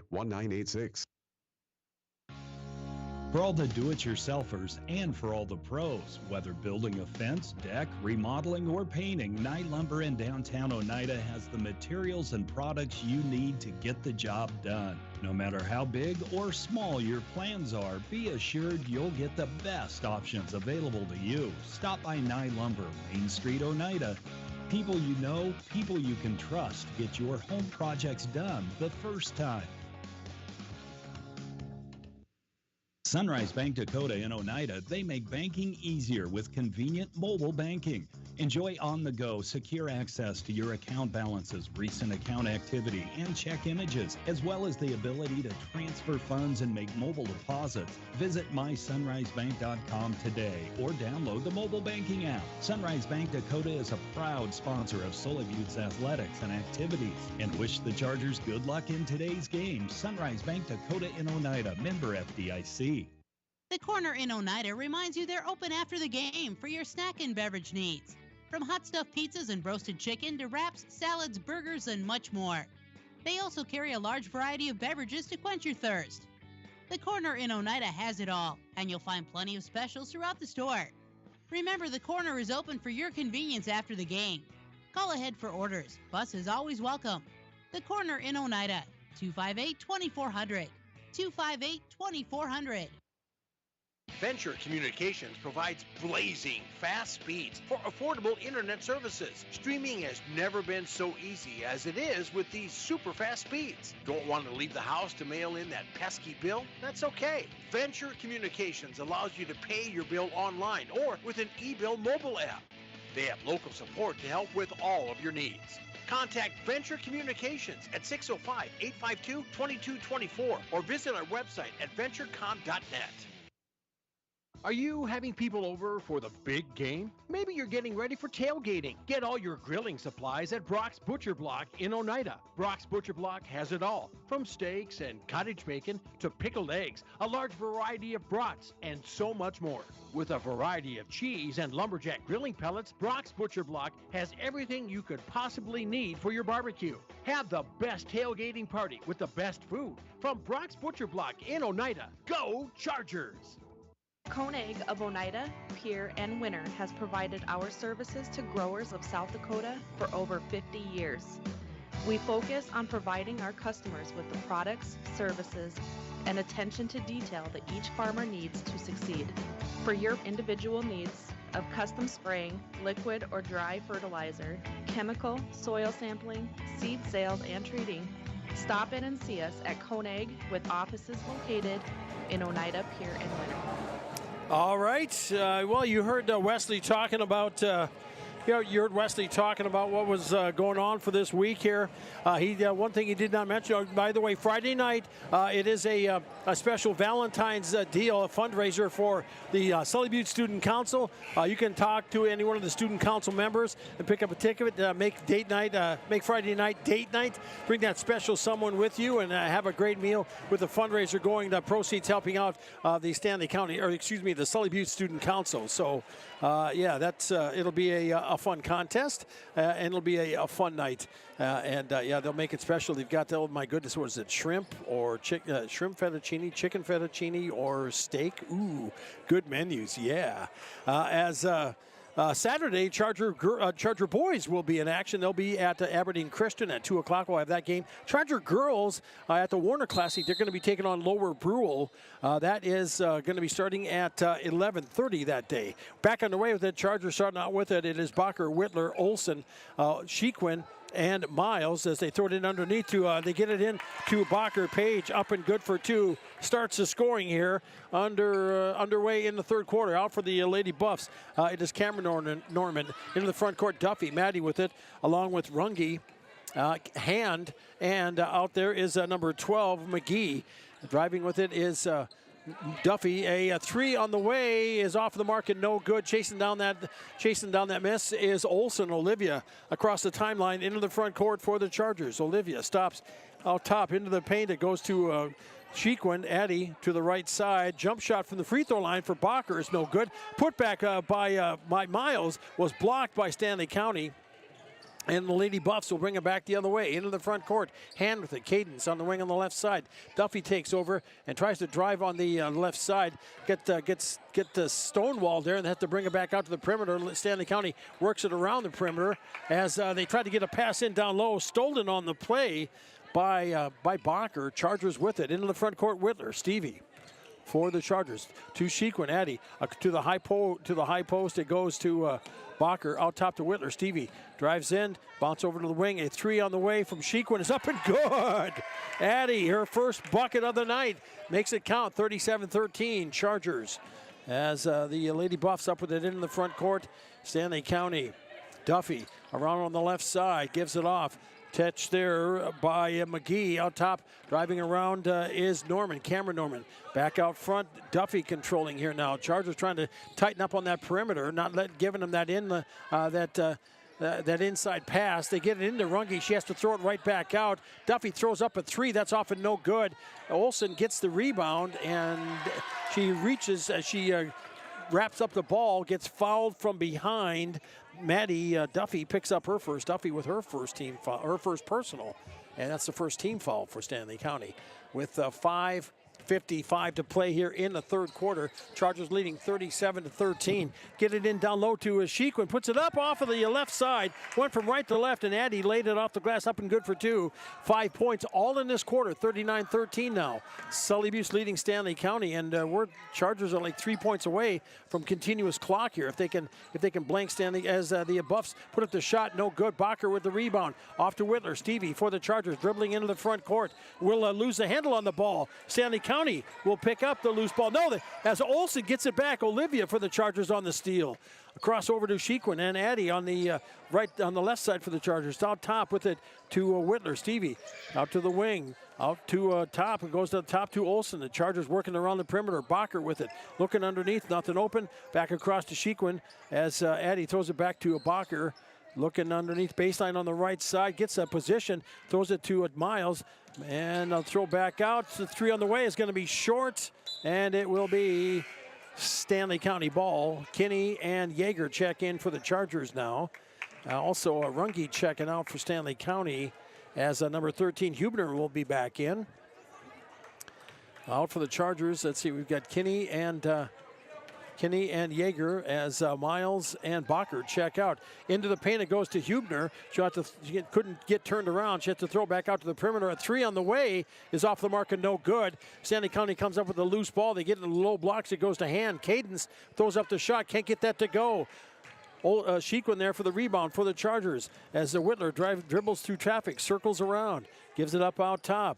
For all the do-it-yourselfers and for all the pros, whether building a fence, deck, remodeling, or painting, Nye Lumber in downtown Oneida has the materials and products you need to get the job done. No matter how big or small your plans are, be assured you'll get the best options available to you. Stop by Nye Lumber, Main Street, Oneida. People you know, people you can trust. Get your home projects done the first time. Sunrise Bank Dakota in Oneida, they make banking easier with convenient mobile banking. Enjoy on-the-go, secure access to your account balances, recent account activity, and check images, as well as the ability to transfer funds and make mobile deposits. Visit mysunrisebank.com today or download the mobile banking app. Sunrise Bank Dakota is a proud sponsor of Sully Buttes athletics and activities and wish the Chargers good luck in today's game. Sunrise Bank Dakota in Oneida, member FDIC. The Corner in Oneida reminds you they're open after the game for your snack and beverage needs. From hot stuffed pizzas and roasted chicken to wraps, salads, burgers, and much more. They also carry a large variety of beverages to quench your thirst. The Corner in Oneida has it all, and you'll find plenty of specials throughout the store. Remember, the Corner is open for your convenience after the game. Call ahead for orders. Bus is always welcome. The Corner in Oneida, 258-2400. 258-2400. Venture Communications provides blazing fast speeds for affordable internet services. Streaming has never been so easy as it is with these super fast speeds. Don't want to leave the house to mail in that pesky bill? That's okay. Venture Communications allows you to pay your bill online or with an e-bill mobile app. They have local support to help with all of your needs. Contact Venture Communications at 605-852-2224 or visit our website at venturecom.net. Are you having people over for the big game? Maybe you're getting ready for tailgating. Get all your grilling supplies at Brock's Butcher Block in Oneida. Brock's Butcher Block has it all, from steaks and cottage bacon to pickled eggs, a large variety of brats, and so much more. With a variety of cheese and lumberjack grilling pellets, Brock's Butcher Block has everything you could possibly need for your barbecue. Have the best tailgating party with the best food from Brock's Butcher Block in Oneida. Go Chargers! Koenig of Oneida, Pierre, and Winter has provided our services to growers of South Dakota for over 50 years. We focus on providing our customers with the products, services, and attention to detail that each farmer needs to succeed. For your individual needs of custom spraying, liquid or dry fertilizer, chemical, soil sampling, seed sales, and treating, stop in and see us at Koenig with offices located in Oneida, Pierre, and Winter. All right. Well, you heard Wesley talking about. You heard Wesley talking about what was going on for this week here. One thing he did not mention, by the way, Friday night, it is a special Valentine's deal, a fundraiser for the Sully Butte Student Council. You can talk to any one of the student council members and pick up a ticket. Make Friday night date night. Bring that special someone with you and have a great meal with the fundraiser going to proceeds helping out the the Sully Butte Student Council. So, it'll be a fun contest, and it'll be a fun night. They'll make it special. They've got, oh my goodness, what is it, shrimp or shrimp fettuccine, chicken fettuccine, or steak? Ooh, good menus, yeah. Saturday, Charger boys will be in action. They'll be at Aberdeen Christian at 2 o'clock. We'll have that game. Charger girls at the Warner Classic, they're going to be taking on Lower Brule. That is going to be starting at 11:30 that day. Back underway with it, Charger starting out with it. It is Bacher, Whitler, Olson, Shequin, and Miles as they throw it in underneath they get it in to Bacher. Page up and good for two. Starts the scoring here underway in the third quarter. Out for the Lady Buffs. It is Cameron Norman into the front court. Duffy, Maddie with it along with Runge, Hand, and out there is number 12 McGee. Driving with it is Duffy. A three on the way is off the mark and no good. Chasing down that miss is Olivia across the timeline into the front court for the Chargers. Olivia stops out top into the paint. It goes to Shequin. Addy to the right side. Jump shot from the free throw line for Bacher is no good. Put back by Miles was blocked by Stanley County. And the Lady Buffs will bring it back the other way into the front court. Hand with it. Cadence on the wing on the left side. Duffy takes over and tries to drive on the left side. Get the Stonewall there and have to bring it back out to the perimeter. Stanley County works it around the perimeter as they try to get a pass in down low. Stolen on the play by Bacher. Chargers with it into the front court. Whitler, Stevie for the Chargers to Shequin. Addy to the high post. It goes to Bacher out top to Whitler. Stevie drives in, bounce over to the wing. A three on the way from Shequin is up and good. Addy, her first bucket of the night, makes it count. 37-13 Chargers. As the Lady Buffs up with it in the front court. Stanley County. Duffy around on the left side, gives it off. Touch there by McGee. Out top, driving around is Norman, Cameron Norman. Back out front, Duffy controlling here now. Chargers trying to tighten up on that perimeter, not giving them that inside pass. They get it into Runge. She has to throw it right back out. Duffy throws up a three. That's off and no good. Olson gets the rebound, and she reaches as she wraps up the ball, gets fouled from behind. Maddie Duffy picks up her first. Duffy with her first team foul, her first personal, and that's the first team foul for Stanley County. With 5:55 to play here in the third quarter, Chargers leading 37-13. Get it in down low to Shequin, puts it up off of the left side, went from right to left, and Addy laid it off the glass up and good for two. 5 points all in this quarter, 39-13 now. Sully Butte leading Stanley County, and Chargers are like 3 points away from continuous clock here. If they can blank Stanley as the Buffs put up the shot, no good. Bacher with the rebound, off to Whitler. Stevie for the Chargers, dribbling into the front court, will lose the handle on the ball. Stanley County County will pick up the loose ball. No, as Olsen gets it back, Olivia for the Chargers on the steal. Across over to Shequin and Addie on the on the left side for the Chargers. Out top with it to Whitler. Stevie out to the wing. Out to top. It goes to the top to Olsen. The Chargers working around the perimeter. Bacher with it. Looking underneath. Nothing open. Back across to Shequin as Addie throws it back to Bacher. Looking underneath baseline on the right side. Gets that position. Throws it to Miles. And they'll throw back out. The three on the way is going to be short. And it will be Stanley County ball. Kinney and Yeager check in for the Chargers now. Also, Runge checking out for Stanley County as number 13, Hubner, will be back in. Out for the Chargers, let's see, we've got Kinney and Yeager as Miles and Bacher check out. Into the paint, it goes to Hubner. She couldn't get turned around. She had to throw back out to the perimeter. A three on the way is off the mark and no good. Stanley County comes up with a loose ball. They get in the low blocks. It goes to Hand. Cadence throws up the shot. Can't get that to go. Shequin there for the rebound for the Chargers as the Whitler dribbles through traffic, circles around, gives it up out top.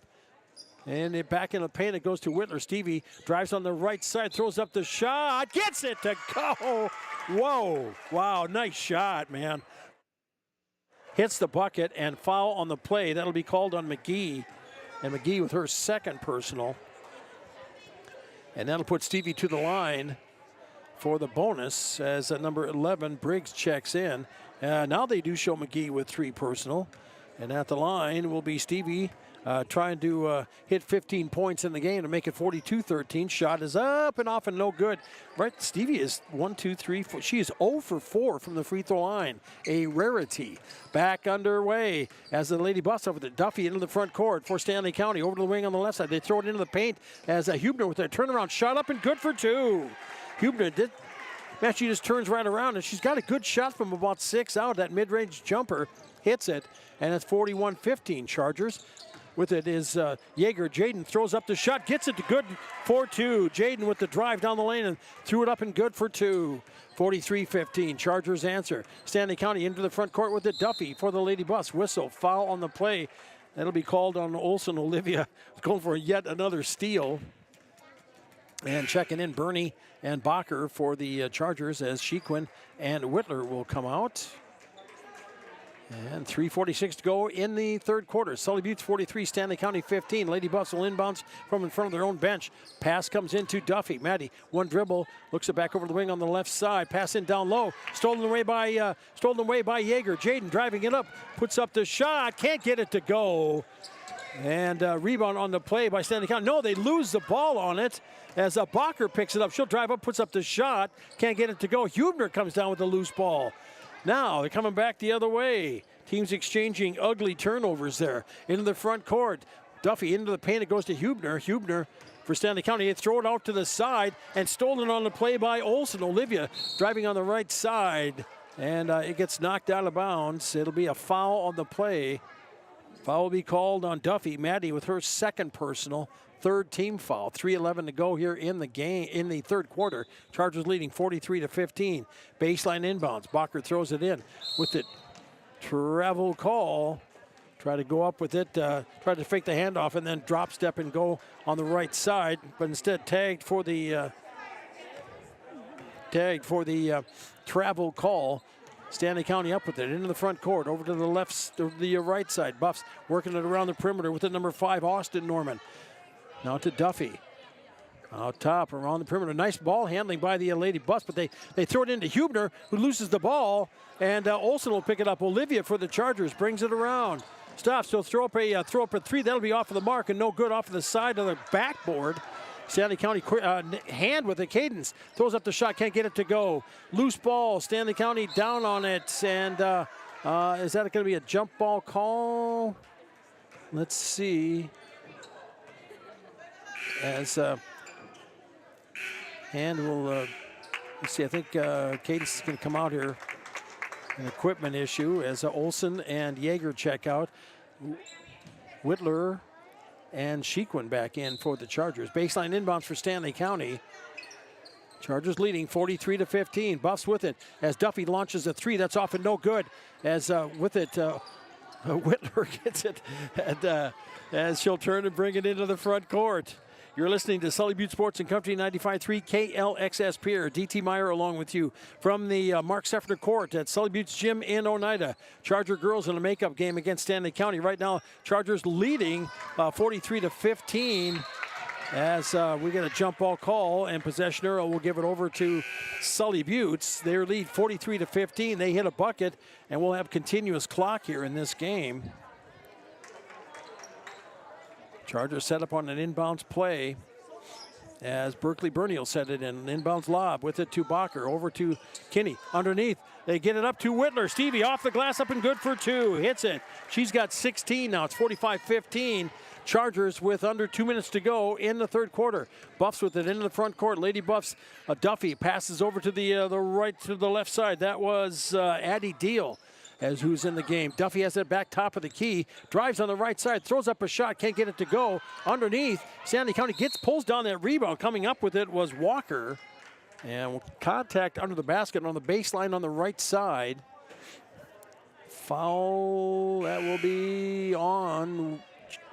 And it back in the paint, it goes to Whitler. Stevie drives on the right side, throws up the shot, gets it to go. Whoa, wow, nice shot, man. Hits the bucket and foul on the play. That'll be called on McGee. And McGee with her second personal. And that'll put Stevie to the line for the bonus as number 11, Briggs, checks in. Now they do show McGee with 3 personal. And at the line will be Stevie trying to hit 15 points in the game to make it 42-13. Shot is up and off and no good. Right, Stevie is 1, 2, 3, 4. She is 0 for 4 from the free throw line. A rarity. Back underway as the Lady Buffs over the Duffy into the front court for Stanley County. Over to the wing on the left side. They throw it into the paint as Hubner with a turnaround shot up and good for 2. Hubner did. Man, she just turns right around, and she's got a good shot from about 6 out. That mid-range jumper hits it, and it's 41-15 Chargers. With it is Yeager. Jaden throws up the shot, gets it to good for 2. Jaden with the drive down the lane and threw it up and good for 2. 43-15, Chargers answer. Stanley County into the front court with it. Duffy for the Lady Buffs. Whistle, foul on the play. That'll be called on Olsen. Olivia going for yet another steal. And checking in Bernie and Bacher for the Chargers as Shequin and Whitler will come out. And 3:46 to go in the third quarter. Sully Buttes 43, Stanley County 15. Lady Buffs will inbounds from in front of their own bench. Pass comes into Duffy. Maddie, one dribble, looks it back over the wing on the left side. Pass in down low, stolen away by Yeager. Jaden driving it up, puts up the shot, can't get it to go. And rebound on the play by Stanley County. No, they lose the ball on it as Bacher picks it up. She'll drive up, puts up the shot, can't get it to go. Hubner comes down with the loose ball. Now they're coming back the other way. Teams exchanging ugly turnovers there. Into the front court. Duffy into the paint. It goes to Hubner. Hubner for Stanley County. They throw it out to the side and stolen on the play by Olsen. Olivia driving on the right side. And it gets knocked out of bounds. It'll be a foul on the play. Foul will be called on Duffy. Maddie with her second personal. Third team foul. 3:11 to go here in the game, in the third quarter. Chargers leading 43-15. Baseline inbounds. Bacher throws it in with it. Travel call. Try to go up with it. Try to fake the handoff and then drop step and go on the right side. But instead tagged for the travel call. Stanley County up with it into the front court, over to the left, to the right side. Buffs working it around the perimeter with the number 5, Austin Norman. Now to Duffy. Out top, around the perimeter. Nice ball handling by the Lady Buffs, but they throw it into Hubner, who loses the ball, and Olsen will pick it up. Olivia for the Chargers brings it around. Stops, so throw up a 3. That'll be off of the mark and no good, off of the side of the backboard. Stanley County Hand with a Cadence. Throws up the shot, can't get it to go. Loose ball, Stanley County down on it. And is that going to be a jump ball call? Let's see. As Hand will, let's see, I think Cadence is going to come out here. An equipment issue as Olsen and Yeager check out. Whitler and Shequin back in for the Chargers. Baseline inbounds for Stanley County. Chargers leading 43-15. Buffs with it as Duffy launches a 3. That's off and no good. As with it, Whitler gets it, and as she'll turn and bring it into the front court. You're listening to Sully Butte Sports and Country 95.3 KLXS Pier. DT Meyer along with you from the Mark Seffner Court at Sully Butte's Gym in Oneida. Charger girls in a makeup game against Stanley County. Right now, Chargers leading 43-15 as we get a jump ball call, and possession arrow will give it over to Sully Butte's. Their lead 43-15. They hit a bucket, and we'll have continuous clock here in this game. Chargers set up on an inbounds play as Berkeley Burney will set it in. An inbounds lob with it to Bacher. Over to Kinney. Underneath. They get it up to Whitler. Stevie off the glass, up and good for two. Hits it. She's got 16 now. It's 45-15. Chargers with under 2 minutes to go in the third quarter. Buffs with it into the front court. Lady Buffs. Duffy passes over to the right to the left side. That was Addie Deal. As who's in the game. Duffy has it back top of the key, drives on the right side, throws up a shot, can't get it to go. Underneath, Stanley County pulls down that rebound. Coming up with it was Walker. And contact under the basket on the baseline on the right side. Foul, that will be on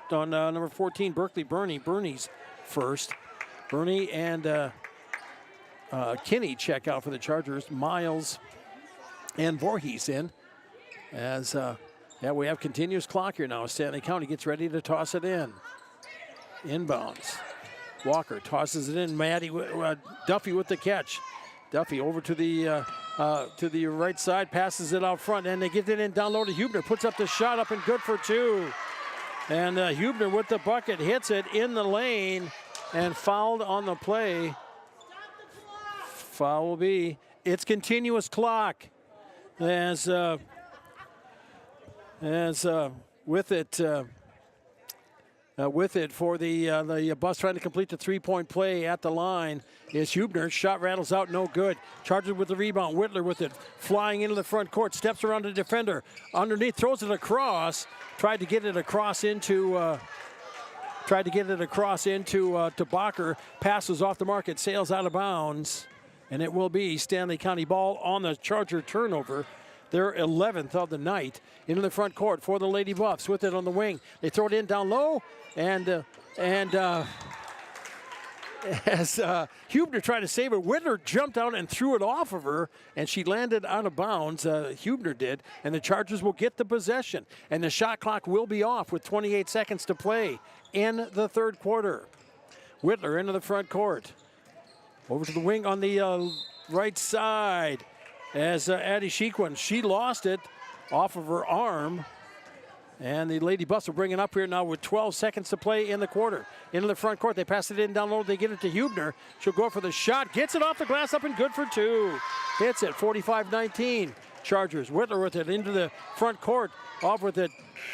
number 14, Berkeley Burney. Burney's first. Burney and Kinney check out for the Chargers. Miles and Voorhees in. As we have continuous clock here now. Stanley County gets ready to toss it in. Inbounds. Walker tosses it in. Duffy with the catch. Duffy over to the right side, passes it out front, and they get it in down low to Hubner. Puts up the shot, up and good for two. And Hubner with the bucket hits it in the lane and fouled on the play. Foul will be. It's continuous clock. As with it for the Buffs trying to complete the three-point play at the line is Hubner. Shot rattles out, no good. Chargers with the rebound. Whitler with it, flying into the front court, steps around the defender. Underneath, throws it across. Tried to get it across into to Bacher. Passes off the mark. It sails out of bounds, and it will be Stanley County ball on the Charger turnover. Their 11th of the night. Into the front court for the Lady Buffs with it on the wing. They throw it in down low, and as Hubner tried to save it, Whitler jumped out and threw it off of her, and she landed out of bounds. Hubner did, and the Chargers will get the possession. And the shot clock will be off with 28 seconds to play in the third quarter. Whitler into the front court. Over to the wing on the right side. As Addie Shequin, she lost it off of her arm. And the Lady Buffs will bring it up here now with 12 seconds to play in the quarter. Into the front court, they pass it in down low, they get it to Hubner. She'll go for the shot, gets it off the glass, up and good for two. Hits it, 45-19. Chargers, Whitler with it into the front court. Off with it,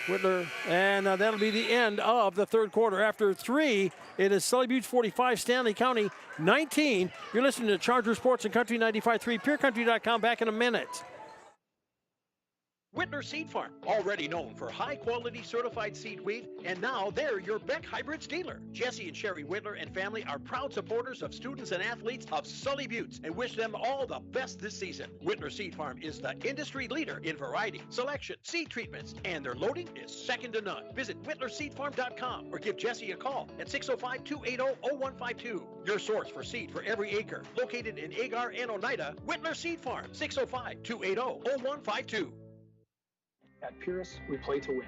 Whitler, and that'll be the end of the third quarter. After three, it is Sully Butte 45, Stanley County 19. You're listening to Charger Sports and Country 95.3, PureCountry.com. Back in a minute. Whitler Seed Farm, already known for high-quality certified seed wheat, and now they're your Beck Hybrids dealer. Jesse and Sherry Whitler and family are proud supporters of students and athletes of Sully Butte and wish them all the best this season. Whitler Seed Farm is the industry leader in variety, selection, seed treatments, and their loading is second to none. Visit whitlerseedfarm.com or give Jesse a call at 605-280-0152. Your source for seed for every acre. Located in Agar and Oneida, Whitler Seed Farm, 605-280-0152. At Purus, we play to win,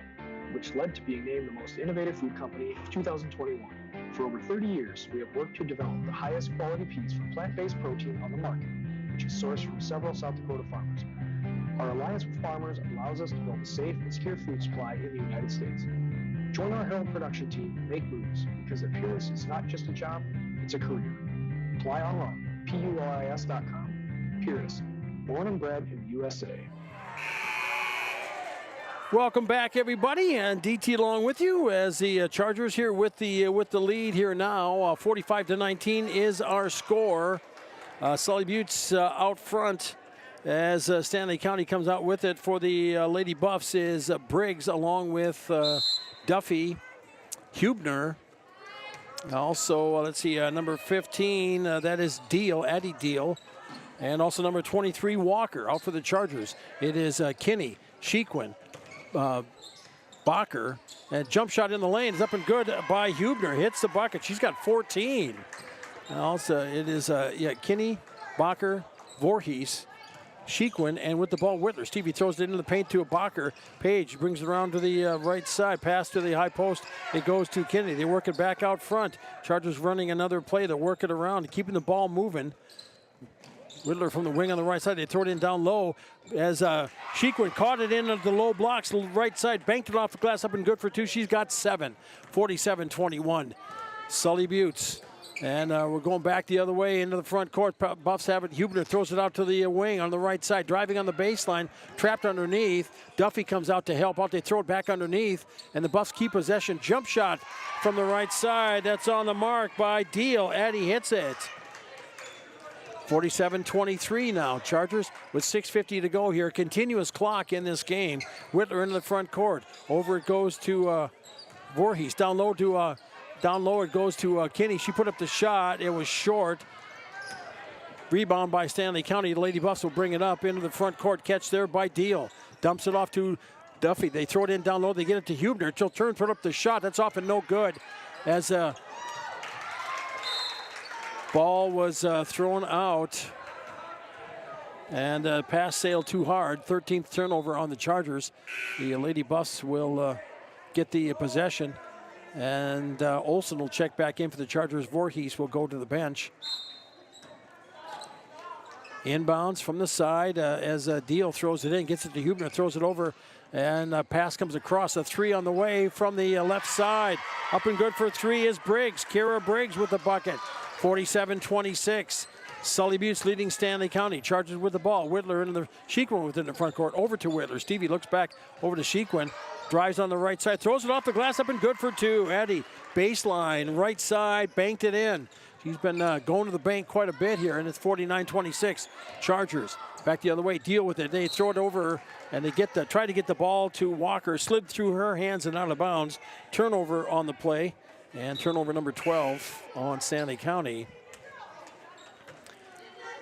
which led to being named the most innovative food company of 2021. For over 30 years, we have worked to develop the highest quality peas for plant-based protein on the market, which is sourced from several South Dakota farmers. Our alliance with farmers allows us to build a safe and secure food supply in the United States. Join our Herald production team and make moves, because at Purus, it's not just a job, it's a career. Apply online, PURIS.com. Purus, born and bred in the USA. Welcome back, everybody, and DT along with you as the Chargers here with the lead here now. 45-19 is our score. Sully Butte's out front as Stanley County comes out with it. For the Lady Buffs is Briggs along with Duffy, Hubner. Also, let's see, number 15, that is Deal, Addie Deal. And also number 23, Walker, out for the Chargers. It is Kinney, Shequin, Bacher. And jump shot in the lane is up and good by Hubner. Hits the bucket. She's got 14. Also, it is Kinney, Bacher, Voorhees, Shequin, and with the ball, Whitler. Stevie throws it into the paint to a Bacher. Page brings it around to the right side. Pass to the high post. It goes to Kinney. They work it back out front. Chargers running another play. They work it around, keeping the ball moving. Whitler from the wing on the right side. They throw it in down low as Shequin caught it in at the low blocks. Right side, banked it off the glass, up and good for two. She's got 7. 47-21. Sully Buttes. And we're going back the other way into the front court. Buffs have it. Hubner throws it out to the wing on the right side. Driving on the baseline. Trapped underneath. Duffy comes out to help out. They throw it back underneath. And the Buffs keep possession. Jump shot from the right side. That's on the mark by Deal. Addie hits it. 47-23 now. Chargers with 6:50 to go here. Continuous clock in this game. Whitler into the front court. Over it goes to Voorhees. Down low it goes to Kinney. She put up the shot. It was short. Rebound by Stanley County. The Lady Buffs will bring it up into the front court. Catch there by Deal. Dumps it off to Duffy. They throw it in down low. They get it to Hubner. She'll turn, put up the shot. That's off and no good. As ball was thrown out. And pass sailed too hard. 13th turnover on the Chargers. The Lady Buffs will get the possession. And Olsen will check back in for the Chargers. Voorhees will go to the bench. Inbounds from the side as Deal throws it in, gets it to Hubner, throws it over, and a pass comes across. A 3 on the way from the left side. Up and good for 3 is Briggs. Kira Briggs with the bucket. 47-26. Sully Buttes leading Stanley County. Chargers with the ball. Whitler into the Shequin within the front court. Over to Whitler. Stevie looks back over to Shequin. Drives on the right side. Throws it off the glass. Up and good for 2. Addie, baseline, right side. Banked it in. She's been going to the bank quite a bit here, and it's 49-26. Chargers back the other way. Deal with it. They throw it over, and they try to get the ball to Walker. Slid through her hands and out of bounds. Turnover on the play. And turnover number 12 on Stanley County.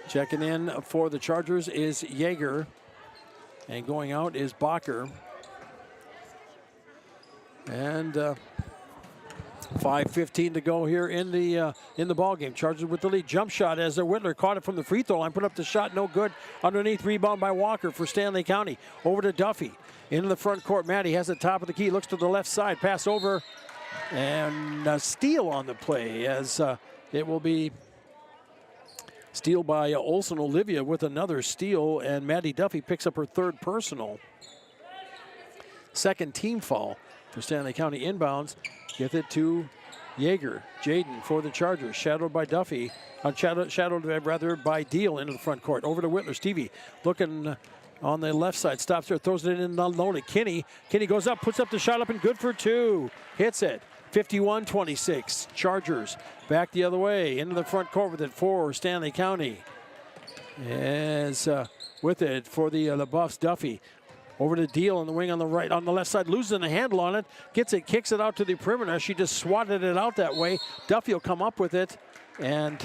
Checking in for the Chargers is Yeager. And going out is Bacher. And 5:15 to go here in the ball game. Chargers with the lead. Jump shot as Whitler caught it from the free throw line. Put up the shot, no good. Underneath, rebound by Walker for Stanley County. Over to Duffy. Into the front court. Maddie has the top of the key. Looks to the left side. Pass over. And a steal on the play as it will be steal by Olsen Olivia with another steal. And Maddie Duffy picks up her 3rd personal. 2nd team foul for Stanley County. Inbounds. Get it to Yeager. Jaden for the Chargers. Shadowed by Duffy. Shadowed rather by Deal into the front court. Over to Whitler. Stevie looking on the left side. Stops there. Throws it in alone to Kinney. Kinney goes up. Puts up the shot up and good for 2. Hits it. 51-26. Chargers back the other way. Into the front court with it for Stanley County. As with it for the Buffs. Duffy. Over to Deal on the wing on the right, on the left side, losing the handle on it, gets it, kicks it out to the perimeter. She just swatted it out that way. Duffy will come up with it, and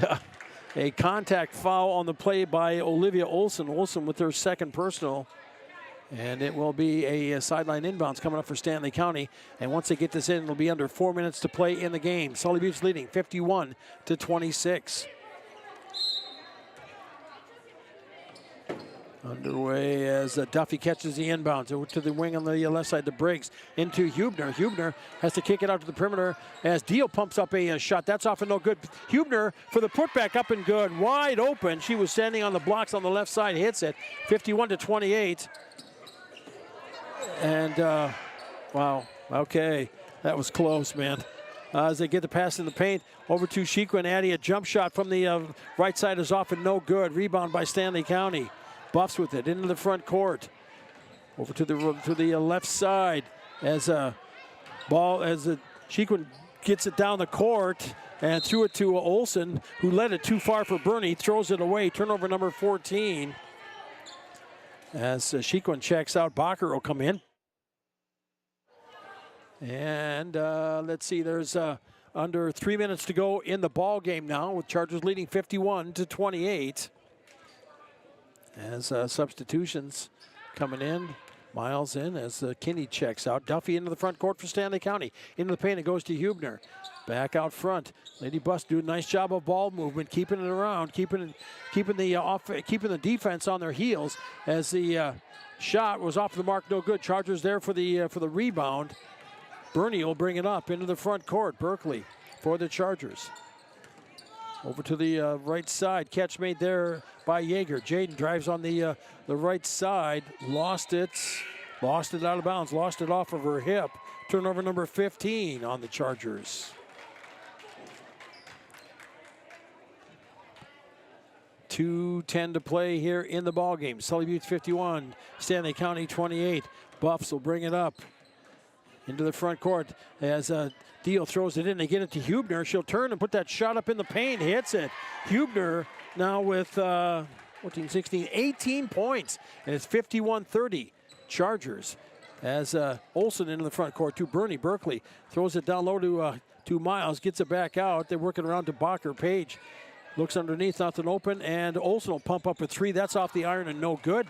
a contact foul on the play by Olivia Olsen. Olsen with her 2nd personal, and it will be a sideline inbounds coming up for Stanley County. And once they get this in, it'll be under 4 minutes to play in the game. Sully Buttes leading 51-26. Underway as Duffy catches the inbounds over to the wing on the left side to Briggs into Hubner. Hubner has to kick it out to the perimeter as Deal pumps up a shot. That's off and no good. Hubner for the putback up and good. Wide open. She was standing on the blocks on the left side. Hits it. 51-28. And wow. Okay. That was close, man. As they get the pass in the paint over to Shequin. Addie, a jump shot from the right side is off and no good. Rebound by Stanley County. Buffs with it into the front court. Over to the left side as Shequin gets it down the court and threw it to Olsen, who led it too far for Bernie. Throws it away. Turnover number 14. As Shequin checks out, Bacher will come in. And let's see, there's under 3 minutes to go in the ball game now, with Chargers leading 51-28. As substitutions coming in Miles in as Kinney checks out. Duffy into the front court for Stanley County. Into the paint, it goes to Hubner. Back out front. Lady Bus do a nice job of ball movement, keeping it around, keeping the defense on their heels as the shot was off the mark, no good. Chargers there for the rebound. Bernie will bring it up into the front court. Berkeley for the Chargers. Over to the right side. Catch made there by Yeager. Jaden drives on the right side. Lost it out of bounds. Lost it off of her hip. Turnover number 15 on the Chargers. 2:10 to play here in the ball game. Sully Butte 51, Stanley County 28. Buffs will bring it up into the front court as Deal throws it in. They get it to Hubner. She'll turn and put that shot up in the paint. Hits it. Hubner now with 14, 16, 18 points. And it's 51-30 Chargers. As Olsen into the front court to Bernie. Berkeley throws it down low to Miles. Gets it back out. They're working around to Bacher. Page looks underneath. Nothing open. And Olsen will pump up a three. That's off the iron and no good.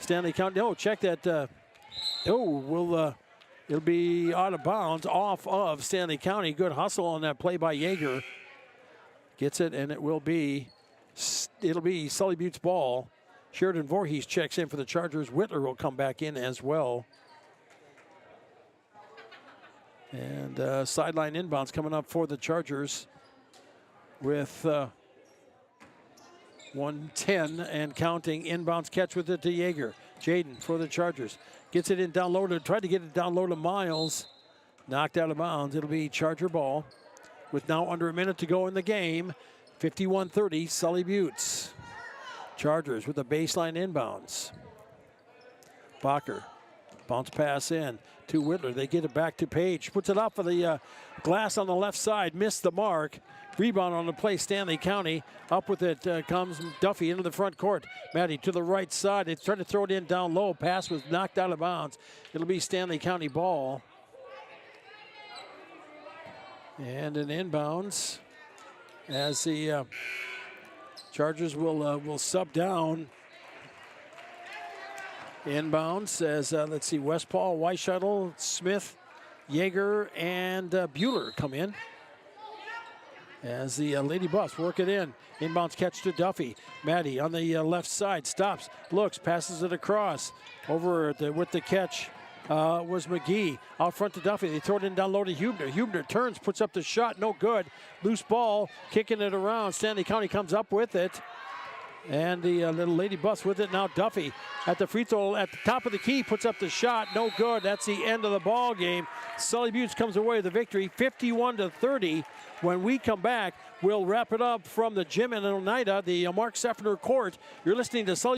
Stanley County. Oh, check that. It'll be out of bounds off of Stanley County. Good hustle on that play by Yeager. Gets it, and it'll be Sully Butte's ball. Sheridan Voorhees checks in for the Chargers. Whitler will come back in as well. And sideline inbounds coming up for the Chargers with 1:10 and counting. Inbounds catch with it to Yeager. Jaden for the Chargers. Gets it in down low tried to get it down low to Miles. Knocked out of bounds. It'll be Charger ball with now under a minute to go in the game. 51-30, Sully Buttes. Chargers with a baseline inbounds. Bacher, bounce pass in to Whitler. They get it back to Page. Puts it up for the glass on the left side. Missed the mark. Rebound on the play, Stanley County. Up with it comes Duffy into the front court. Maddie to the right side. They tried to throw it in down low. Pass was knocked out of bounds. It'll be Stanley County ball. And an inbounds as the Chargers will sub down. Inbounds as, let's see, Westpaul, Weishuttle, Smith, Yeager, and Bueller come in. As the Lady Buffs work it in. Inbounds catch to Duffy. Maddie on the left side stops, looks, passes it across. Over with the catch was McGee. Out front to Duffy. They throw it in down low to Hubner. Hubner turns, puts up the shot, no good. Loose ball, kicking it around. Stanley County comes up with it. And the little Lady Buffs with it. Now Duffy at the free throw at the top of the key puts up the shot. No good. That's the end of the ball game. Sully Buttes comes away with the victory, 51-30. When we come back, we'll wrap it up from the gym in Oneida, the Mark Seffner Court. You're listening to Sully